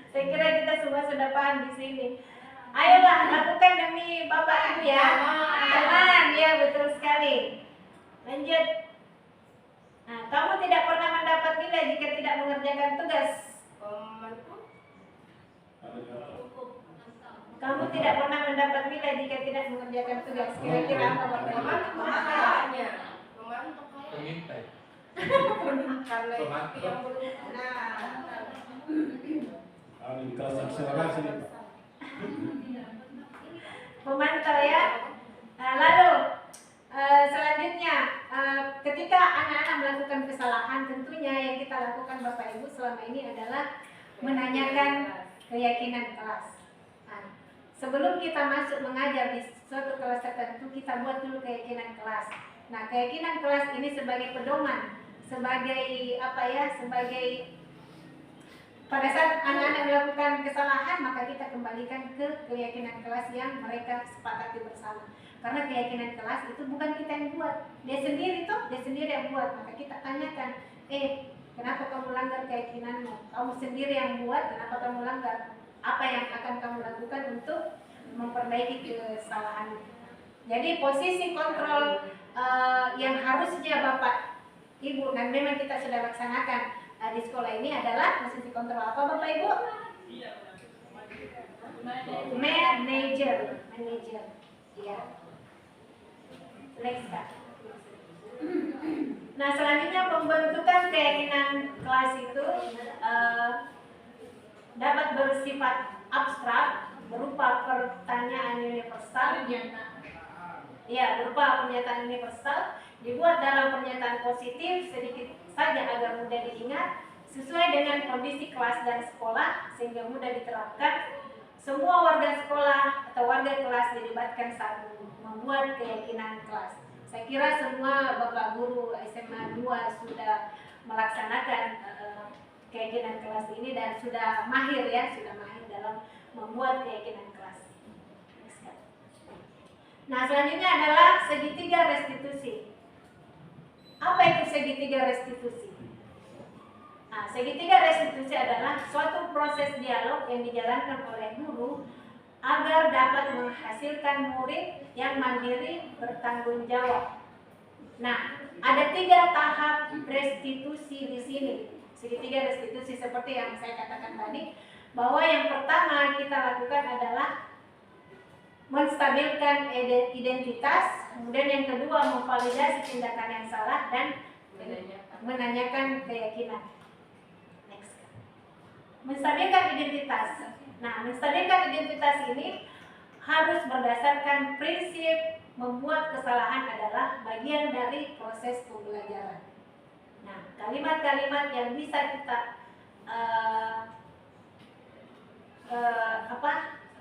Saya kira kita semua sudah paham di sini. Ayolah, lakukan demi Bapak Ibu ya. Teman, ya betul sekali. Lanjut. Nah, kamu tidak pernah mendapat nilai jika tidak mengerjakan tugas. Kamu tidak pernah mendapat nilai jika tidak mengerjakan tugas. Kira-kira apa Bapak Ibu? Pengintai. Karena Pemantau. yang belum Di kelas akselerasi nih, Pak. Memantau ya. Lalu selanjutnya, ketika anak-anak melakukan kesalahan, tentunya yang kita lakukan Bapak Ibu selama ini adalah menanyakan keyakinan kelas. Nah, sebelum kita masuk mengajar di suatu kelas tertentu, kita buat dulu keyakinan kelas. Nah, keyakinan kelas ini sebagai pedoman, sebagai sebagai pada saat anak-anak melakukan kesalahan, maka kita kembalikan ke keyakinan kelas yang mereka sepakati bersama. Karena keyakinan kelas itu bukan kita yang buat, dia sendiri yang buat. Maka kita tanyakan, kenapa kamu langgar keyakinanmu? Kamu sendiri yang buat, kenapa kamu langgar? Apa yang akan kamu lakukan untuk memperbaiki kesalahanmu? Jadi posisi kontrol yang harusnya Bapak Ibu, dan memang kita sudah laksanakan di sekolah ini adalah posisi kontrol apa Bapak Ibu? Manager. Iya. Next Kak. Nah, selanjutnya pembentukan keyakinan kelas itu dapat bersifat abstrak berupa pertanyaan universal. Iya, berupa pernyataan universal, dibuat dalam pernyataan positif sedikit saja agar mudah diingat, sesuai dengan kondisi kelas dan sekolah sehingga mudah diterapkan. Semua warga sekolah atau warga kelas dilibatkan saat membuat keyakinan kelas. Saya kira semua Bapak Guru SMA 2 sudah melaksanakan keyakinan kelas ini dan sudah mahir dalam membuat keyakinan kelas. Nah, selanjutnya adalah segitiga restitusi. Apa itu segitiga restitusi? Nah, segitiga restitusi adalah suatu proses dialog yang dijalankan oleh guru agar dapat menghasilkan murid yang mandiri bertanggung jawab. Nah, ada 3 tahap restitusi di sini. Segitiga restitusi seperti yang saya katakan tadi, bahwa yang pertama kita lakukan adalah menstabilkan identitas, kemudian yang kedua memvalidasi tindakan yang salah dan menanyakan keyakinan. Next. Menstabilkan identitas. Nah, menstabilkan identitas ini harus berdasarkan prinsip membuat kesalahan adalah bagian dari proses pembelajaran. Nah, kalimat-kalimat yang bisa kita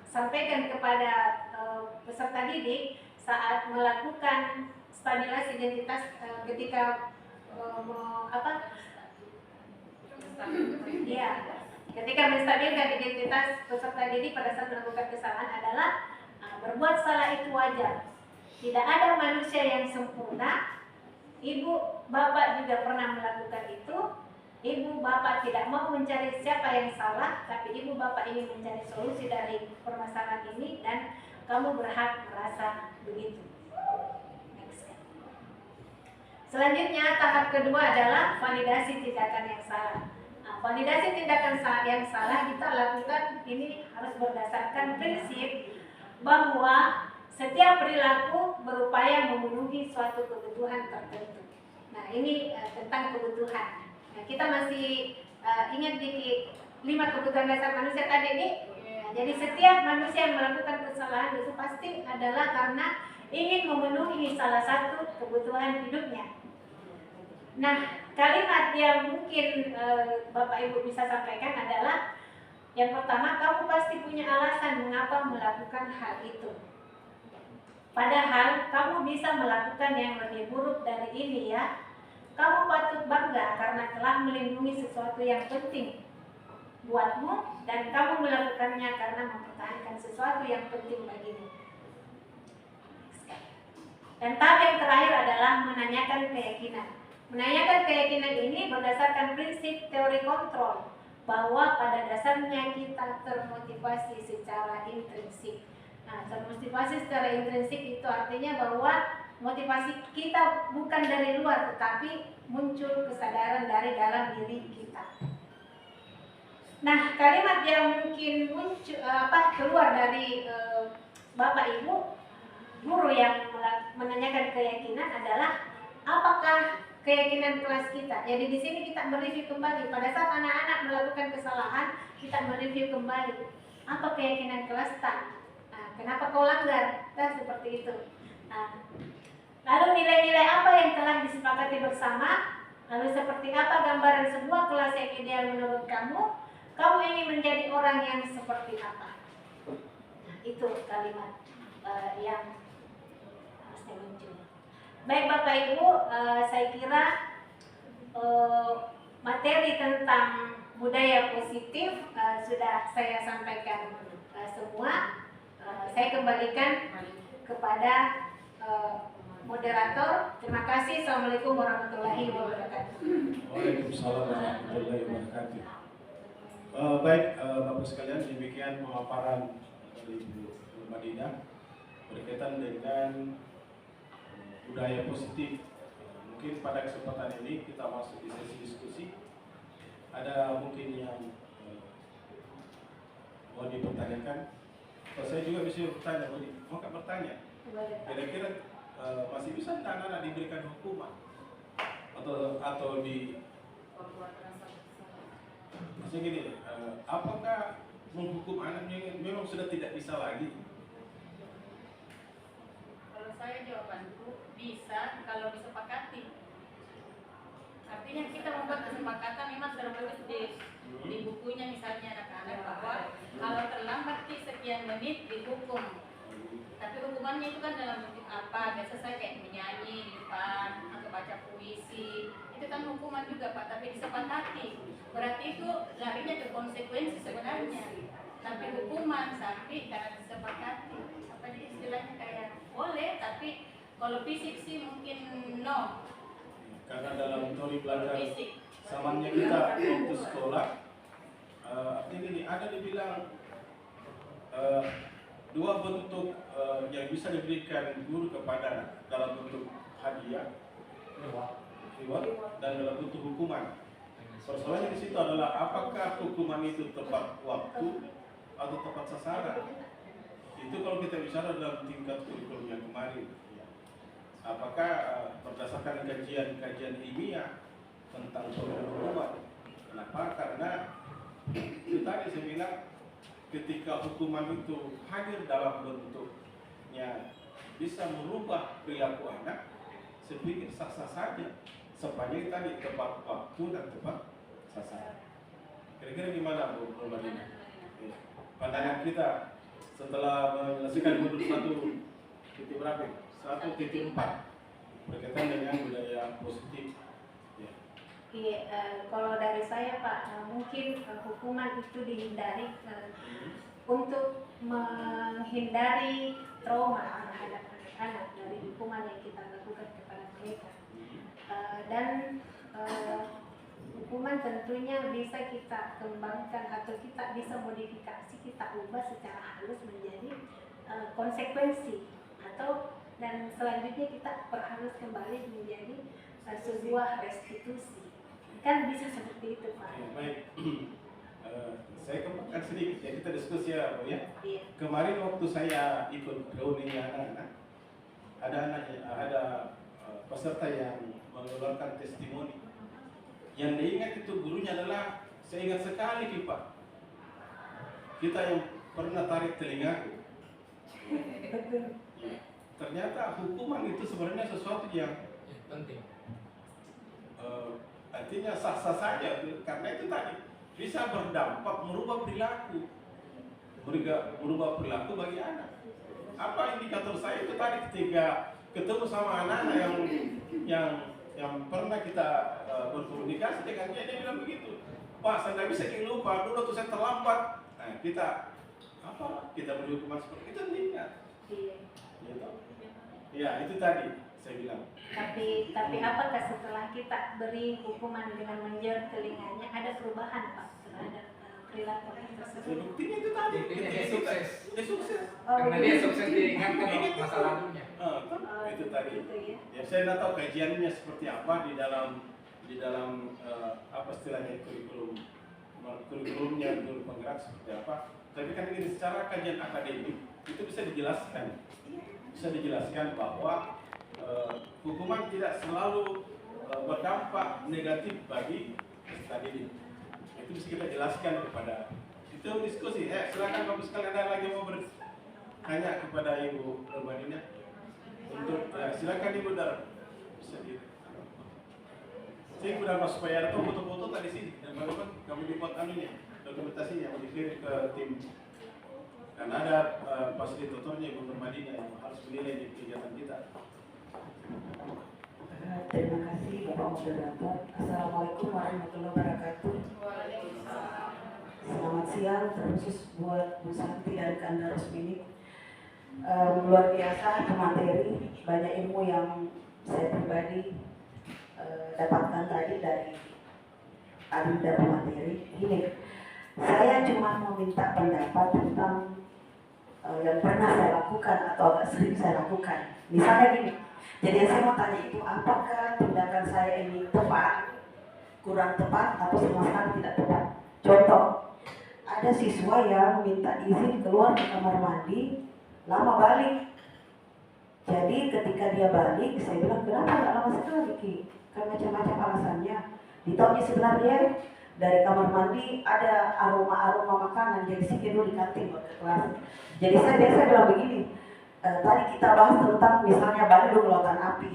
sampaikan kepada peserta didik saat melakukan stabilisasi identitas ketika ketika menstabilkan identitas peserta didik pada saat melakukan kesalahan adalah berbuat salah itu wajar. Tidak ada manusia yang sempurna. Ibu bapak juga pernah melakukan itu. Ibu bapak tidak mau mencari siapa yang salah, tapi ibu bapak ingin mencari solusi dari permasalahan ini dan kamu berhak merasa begitu. Next. Selanjutnya tahap kedua adalah validasi tindakan yang salah. Nah, validasi tindakan yang salah kita lakukan ini harus berdasarkan prinsip bahwa setiap perilaku berupaya memenuhi suatu kebutuhan tertentu. Nah, ini tentang kebutuhan. Nah, kita masih ingat di 5 kebutuhan dasar manusia tadi ini. Nah, jadi setiap manusia yang melakukan kesalahan itu pasti adalah karena ingin memenuhi salah satu kebutuhan hidupnya. Nah, kalimat yang mungkin Bapak Ibu bisa sampaikan adalah yang pertama, kamu pasti punya alasan mengapa melakukan hal itu. Padahal kamu bisa melakukan yang lebih buruk dari ini ya. Kamu patut bangga karena telah melindungi sesuatu yang penting buatmu dan kamu melakukannya karena mempertahankan sesuatu yang penting bagimu. Dan tahap yang terakhir adalah menanyakan keyakinan. Menanyakan keyakinan ini berdasarkan prinsip teori kontrol bahwa pada dasarnya kita termotivasi secara intrinsik. Nah, termotivasi secara intrinsik itu artinya bahwa motivasi kita bukan dari luar tetapi muncul kesadaran dari dalam diri kita. Nah, kalimat yang mungkin muncul keluar dari Bapak Ibu guru yang menanyakan keyakinan adalah apakah keyakinan kelas kita. Jadi di sini kita mereview kembali pada saat anak-anak melakukan kesalahan, kita mereview kembali apa keyakinan kelas tak. Kenapa kau langgar? Nah, seperti itu. Nah, lalu nilai-nilai apa yang telah disepakati bersama? Lalu seperti apa gambaran sebuah kelas yang ideal menurut kamu? Kamu ingin menjadi orang yang seperti apa? Nah, itu kalimat yang harusnya muncul. Baik Bapak Ibu, saya kira materi tentang budaya positif sudah saya sampaikan semua. Saya kembalikan kepada moderator. Terima kasih. Assalamualaikum warahmatullahi wabarakatuh. Waalaikumsalam warahmatullahi wabarakatuh. Baik, Bapak sekalian, demikian pemaparan dari Bu Madinah berkaitan dengan budaya positif. Mungkin pada kesempatan ini kita masuk di sesi diskusi. Ada mungkin yang mau dipertanyakan. Saya juga bisa bertanya, mau nggak bertanya? Kira-kira masih bisa anak-anak diberikan hukuman atau di maksudnya gini, apakah menghukum anaknya memang sudah tidak bisa lagi? Kalau saya jawabanku bisa kalau disepakati. Artinya kita membuat kesepakatan memang tertulis di bukunya misalnya anak-anak bahwa kalau terlambat sekian menit dihukum. Tapi hukumannya itu kan dalam bentuk apa? Biasa saya kayak menyanyi di depan atau baca puisi. Itu kan hukuman juga Pak, tapi disepakati. Berarti itu larinya ke konsekuensi sebenarnya. Tapi hukuman tapi karena disepakati. Apa istilahnya kayak boleh, tapi kalau fisik sih mungkin no. Karena dalam teori belajar zamannya kita waktu sekolah, ini ada dibilang dua bentuk yang bisa diberikan guru kepada dalam bentuk hadiah, reward, dan dalam bentuk hukuman. Persoalannya di situ adalah apakah hukuman itu tepat waktu atau tepat sasaran. Itu kalau kita bicara dalam tingkat kurikulum yang kemarin. Apakah berdasarkan kajian ilmiah tentang soal hukuman? Kenapa? Karena itu tadi saya bilang ketika hukuman itu hadir dalam bentuknya bisa merubah perilaku anak, saya pikir sah-sah saja sepanjang tadi tepat waktu dan tepat sasaran. Kira-kira gimana Bu Madinah? Pandangan kita setelah menyelesaikan modul 1.berapa? 1.4 berkaitan dengan budaya positif. Kalau dari saya Pak, mungkin hukuman itu dihindari untuk menghindari trauma terhadap anak-anak dari hukuman yang kita lakukan kepada mereka. Dan hukuman tentunya bisa kita kembangkan atau kita bisa modifikasi, kita ubah secara halus menjadi konsekuensi dan selanjutnya kita perhalus kembali menjadi sebuah restitusi. Kan bisa seperti itu, Pak. Ya, baik. Saya kembangkan sedikit ya, kita diskusi ya, Bu ya. Iya. Kemarin waktu saya ikut reuni anak-anak, ada peserta yang mengeluarkan testimoni. Yang diingat itu gurunya adalah, saya ingat sekali Pak, kita yang pernah tarik telingaku. Ternyata hukuman itu sebenarnya sesuatu yang penting. artinya sah-sah saja, karena itu tadi bisa berdampak merubah perilaku, merubah perilaku bagi anak. Apa indikator saya itu tadi ketika ketemu sama anak-anak yang pernah kita berkomunikasi dengan dia bilang begitu, Pak, saya tidak bisa lupa dulu tuh saya terlambat. Nah, kita beri hukuman seperti itu ingat. Iya. Ya itu tadi saya bilang. Tapi apakah setelah kita beri hukuman dengan menjauh telinganya ada perubahan, Pak, terhadap perilaku tersebut? Buktinya itu tadi. Buktinya dia sukses. Dia sukses. Karena dia sukses diingatkan masa lalunya. Itu tadi. Gitu ya. Ya saya tidak tahu kajiannya seperti apa di dalam apa istilahnya kurikulumnya guru penggerak seperti apa. Tapi kan ini secara kajian akademik itu bisa dijelaskan bahwa hukuman tidak selalu berdampak negatif bagi peserta didik. Itu bisa kita jelaskan kepada itu diskusi. Silakan Bapak sekalian, ada lagi mau bertanya kepada Ibu Nurmadina untuk silakan Ibu Dar bisa di. Saya udah masuk supaya ada foto-foto tadi sini dan bagaimana kamu dibuat anunya dokumentasi yang dikirim ke tim. Dan ada fasilitatornya Ibu Nurmadina yang harus menilai di kegiatan kita. Terima kasih Bapak Moderator. Assalamualaikum warahmatullahi wabarakatuh. Selamat siang, terkhusus buat Bu Santi dan Kanda Rosmini. Luar biasa materi, banyak ilmu yang saya pribadi dapatkan tadi dari Adinda materi. Gini, saya cuma mau minta pendapat tentang yang pernah saya lakukan atau agak sering saya lakukan. Misalnya gini, jadi saya mau tanya itu, apakah tindakan saya ini tepat, kurang tepat, atau sama sekali tidak tepat? Contoh, ada siswa yang minta izin keluar ke kamar mandi, lama balik. Jadi ketika dia balik, saya bilang, kenapa nggak lama sekali, Ki? Kan macam-macam alasannya. Ditanya sebenarnya dari kamar mandi ada aroma makanan, jadi sih dulu di kantin buat ke kelas. Jadi saya biasa bilang begini, tadi kita bahas tentang misalnya Bandung Lautan Api.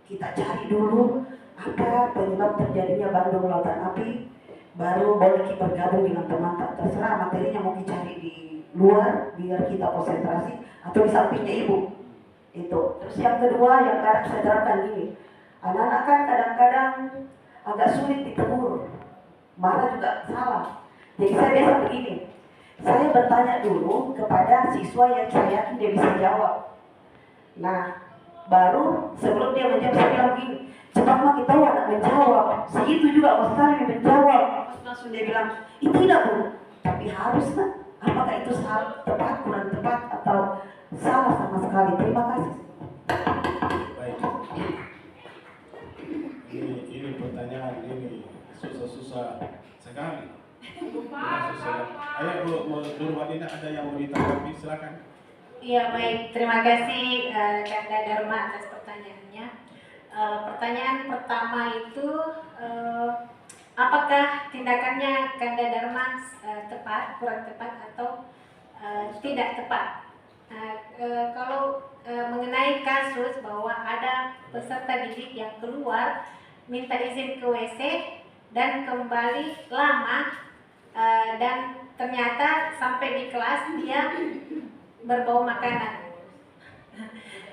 Kita cari dulu apa penyebab terjadinya Bandung Lautan Api, baru boleh kita bergabung dengan teman-teman. Terserah materinya mau dicari di luar biar kita konsentrasi atau di sampingnya ibu. Itu. Terus yang kedua yang kadang saya terapkan gini, anak-anak kan kadang-kadang agak sulit ditegur, marah juga salah. Jadi saya biasa begini, saya bertanya dulu kepada siswa yang saya yakin dia bisa jawab. Nah, baru sebelum dia menjawab saya bilang begini, cepat mah kita anak menjawab. Segitu juga Ustaz yang menjawab. Langsung dia bilang, itu tidak Bu, tapi harus nak. Apakah itu salah, tepat, kurang tepat, atau salah sama sekali? Terima kasih. Baik. Ini pertanyaan ini susah-susah sekali. Ayo Bu Nurmadina, ada yang mau ditanggapi, silakan. Iya baik, terima kasih Kanda Dharma atas pertanyaannya. Pertanyaan pertama itu apakah tindakannya Kanda Dharma tepat, kurang tepat, atau tidak tepat? Kalau mengenai kasus bahwa ada peserta didik yang keluar minta izin ke WC dan kembali lama dan ternyata sampai di kelas dia berbau makanan.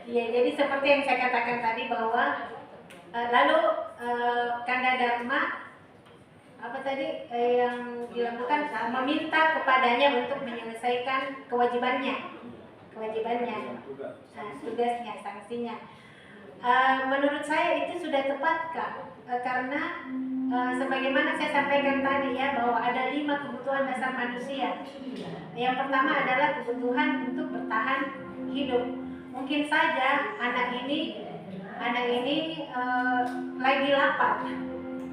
Ya, jadi seperti yang saya katakan tadi bahwa lalu Kanda Dharma apa tadi yang dilakukan meminta kepadanya untuk menyelesaikan kewajibannya, tugasnya, sanksinya. Menurut saya itu sudah tepat Kak, karena sebagaimana saya sampaikan tadi ya bahwa ada 5 kebutuhan dasar manusia. Yang pertama adalah kebutuhan untuk bertahan hidup. Mungkin saja anak ini lagi lapar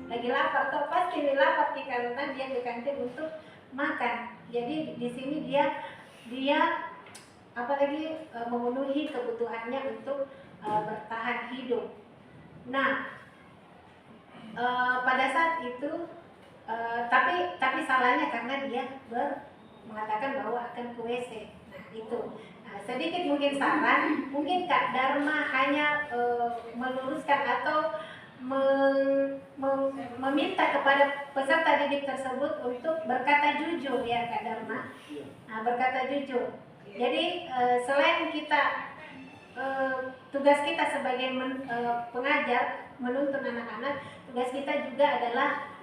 lagi lapar, atau pasti dia lapar karena dia ke kantin untuk makan. Jadi di sini dia apalagi memenuhi kebutuhannya untuk bertahan hidup. Nah, pada saat itu tapi salahnya karena dia mengatakan bahwa akan ke WC. Nah, itu. Sedikit mungkin saran, mungkin Kak Dharma hanya meluruskan atau meminta kepada peserta didik tersebut untuk berkata jujur ya Kak Dharma. Nah, berkata jujur. Jadi selain kita tugas kita sebagai pengajar menuntun anak-anak, tugas kita juga adalah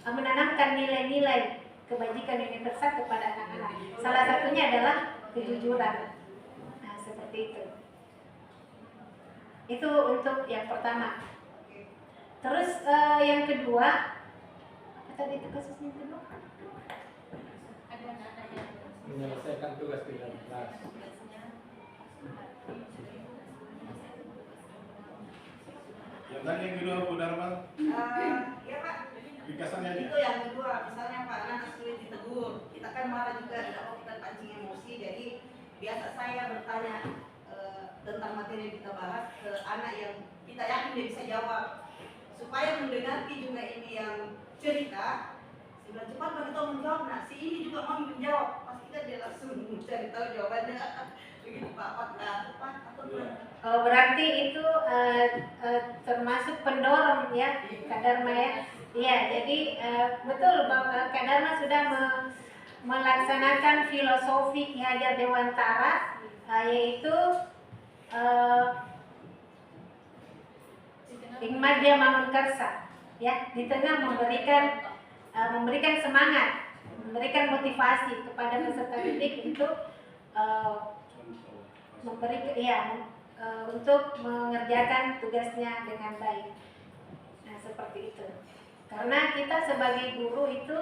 menanamkan nilai-nilai kebajikan universal kepada anak-anak. Salah satunya adalah kejujuran. Nah, seperti itu. Itu untuk yang pertama. Terus yang kedua, apa tadi itu kasusnya kedua? Menyelesaikan tugas di dalam kelas. Yang tadi yang kedua Bu Dharma, Ya Pak, ringkasannya aja. itu yang kedua, misalnya Pak anak sulit ditegur, kita kan marah juga, tidak mau kita pancing emosi. Jadi biasa saya bertanya tentang materi yang kita bahas ke anak yang kita yakin dia bisa jawab, supaya mendengarkan juga ini yang cerita. Sudah cepat bagi tahu menjawab. Nah, si ini juga mau menjawab, pasti kan dia langsung cari tahu jawabannya. Begitu Pak, apakah tepat atau tidak? Berarti itu termasuk pendorong ya Kak Dharma ya. Iya, jadi betul Kak Dharma sudah melaksanakan filosofi Ki Hajar Dewantara, yaitu Hikmat Dia Mangunkarsa ya, di tengah memberikan semangat, memberikan motivasi kepada peserta didik untuk untuk mengerjakan tugasnya dengan baik. Nah, seperti itu. Karena kita sebagai guru itu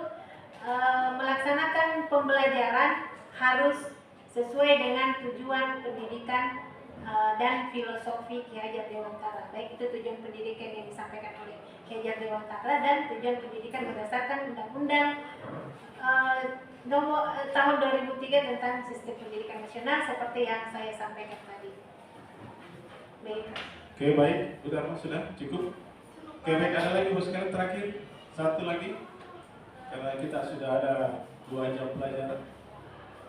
melaksanakan pembelajaran harus sesuai dengan tujuan pendidikan dan filosofi Ki Hajar Dewantara. Baik itu tujuan pendidikan yang disampaikan oleh Ki Hajar Dewantara dan tujuan pendidikan berdasarkan Undang-Undang tahun 2003 tentang Sistem Pendidikan Nasional seperti yang saya sampaikan tadi. Baik. Oke, baik, Bu Dharma sudah cukup. Oke, baik, ada lagi Bu sekalian terakhir, satu lagi, karena kita sudah ada 2 jam pelajaran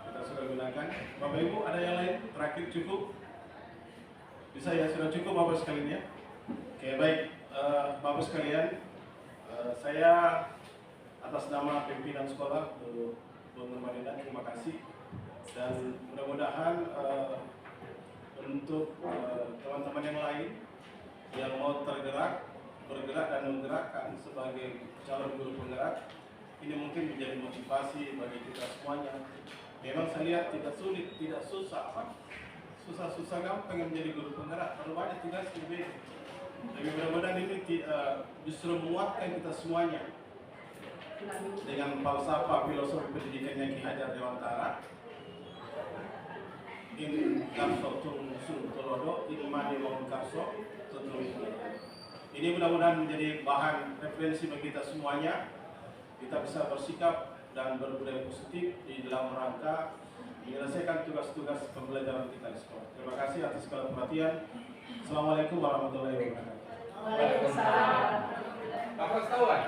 kita sudah gunakan. Bapak Ibu ada yang lain terakhir cukup? Bisa ya, sudah cukup Bapak sekalian ya. Oke, baik, Bapak sekalian, saya atas nama pimpinan sekolah Bu Nurmadina terima kasih, dan mudah-mudahan untuk teman-teman yang lain yang mau bergerak dan menggerakkan sebagai calon guru penggerak, ini mungkin menjadi motivasi bagi kita semuanya. Memang saya lihat tidak sulit, tidak susah, susah-susah gampang yang menjadi guru penggerak, terlalu banyak tugas berbeda. Tapi mudah-mudahan ini justru menguatkan kita semuanya dengan falsafah filosofi pendidikannya Ki Hajar Dewantara. In karso tung sun tolodo, in mani mong karso tutung. Ini mudah-mudahan menjadi bahan referensi bagi kita semuanya. Kita bisa bersikap dan berbudaya positif di dalam rangka menyelesaikan tugas-tugas pembelajaran kita di sekolah. Terima kasih atas segala perhatian. Assalamualaikum warahmatullahi wabarakatuh. Waalaikumsalam. Bapak sekawan.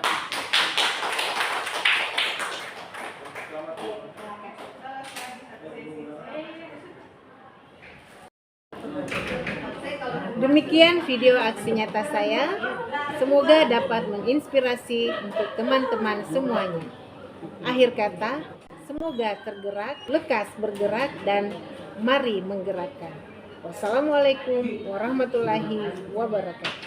Demikian video aksi nyata saya. Semoga dapat menginspirasi untuk teman-teman semuanya. Akhir kata, semoga tergerak, lekas bergerak, dan mari menggerakkan. Wassalamualaikum warahmatullahi wabarakatuh.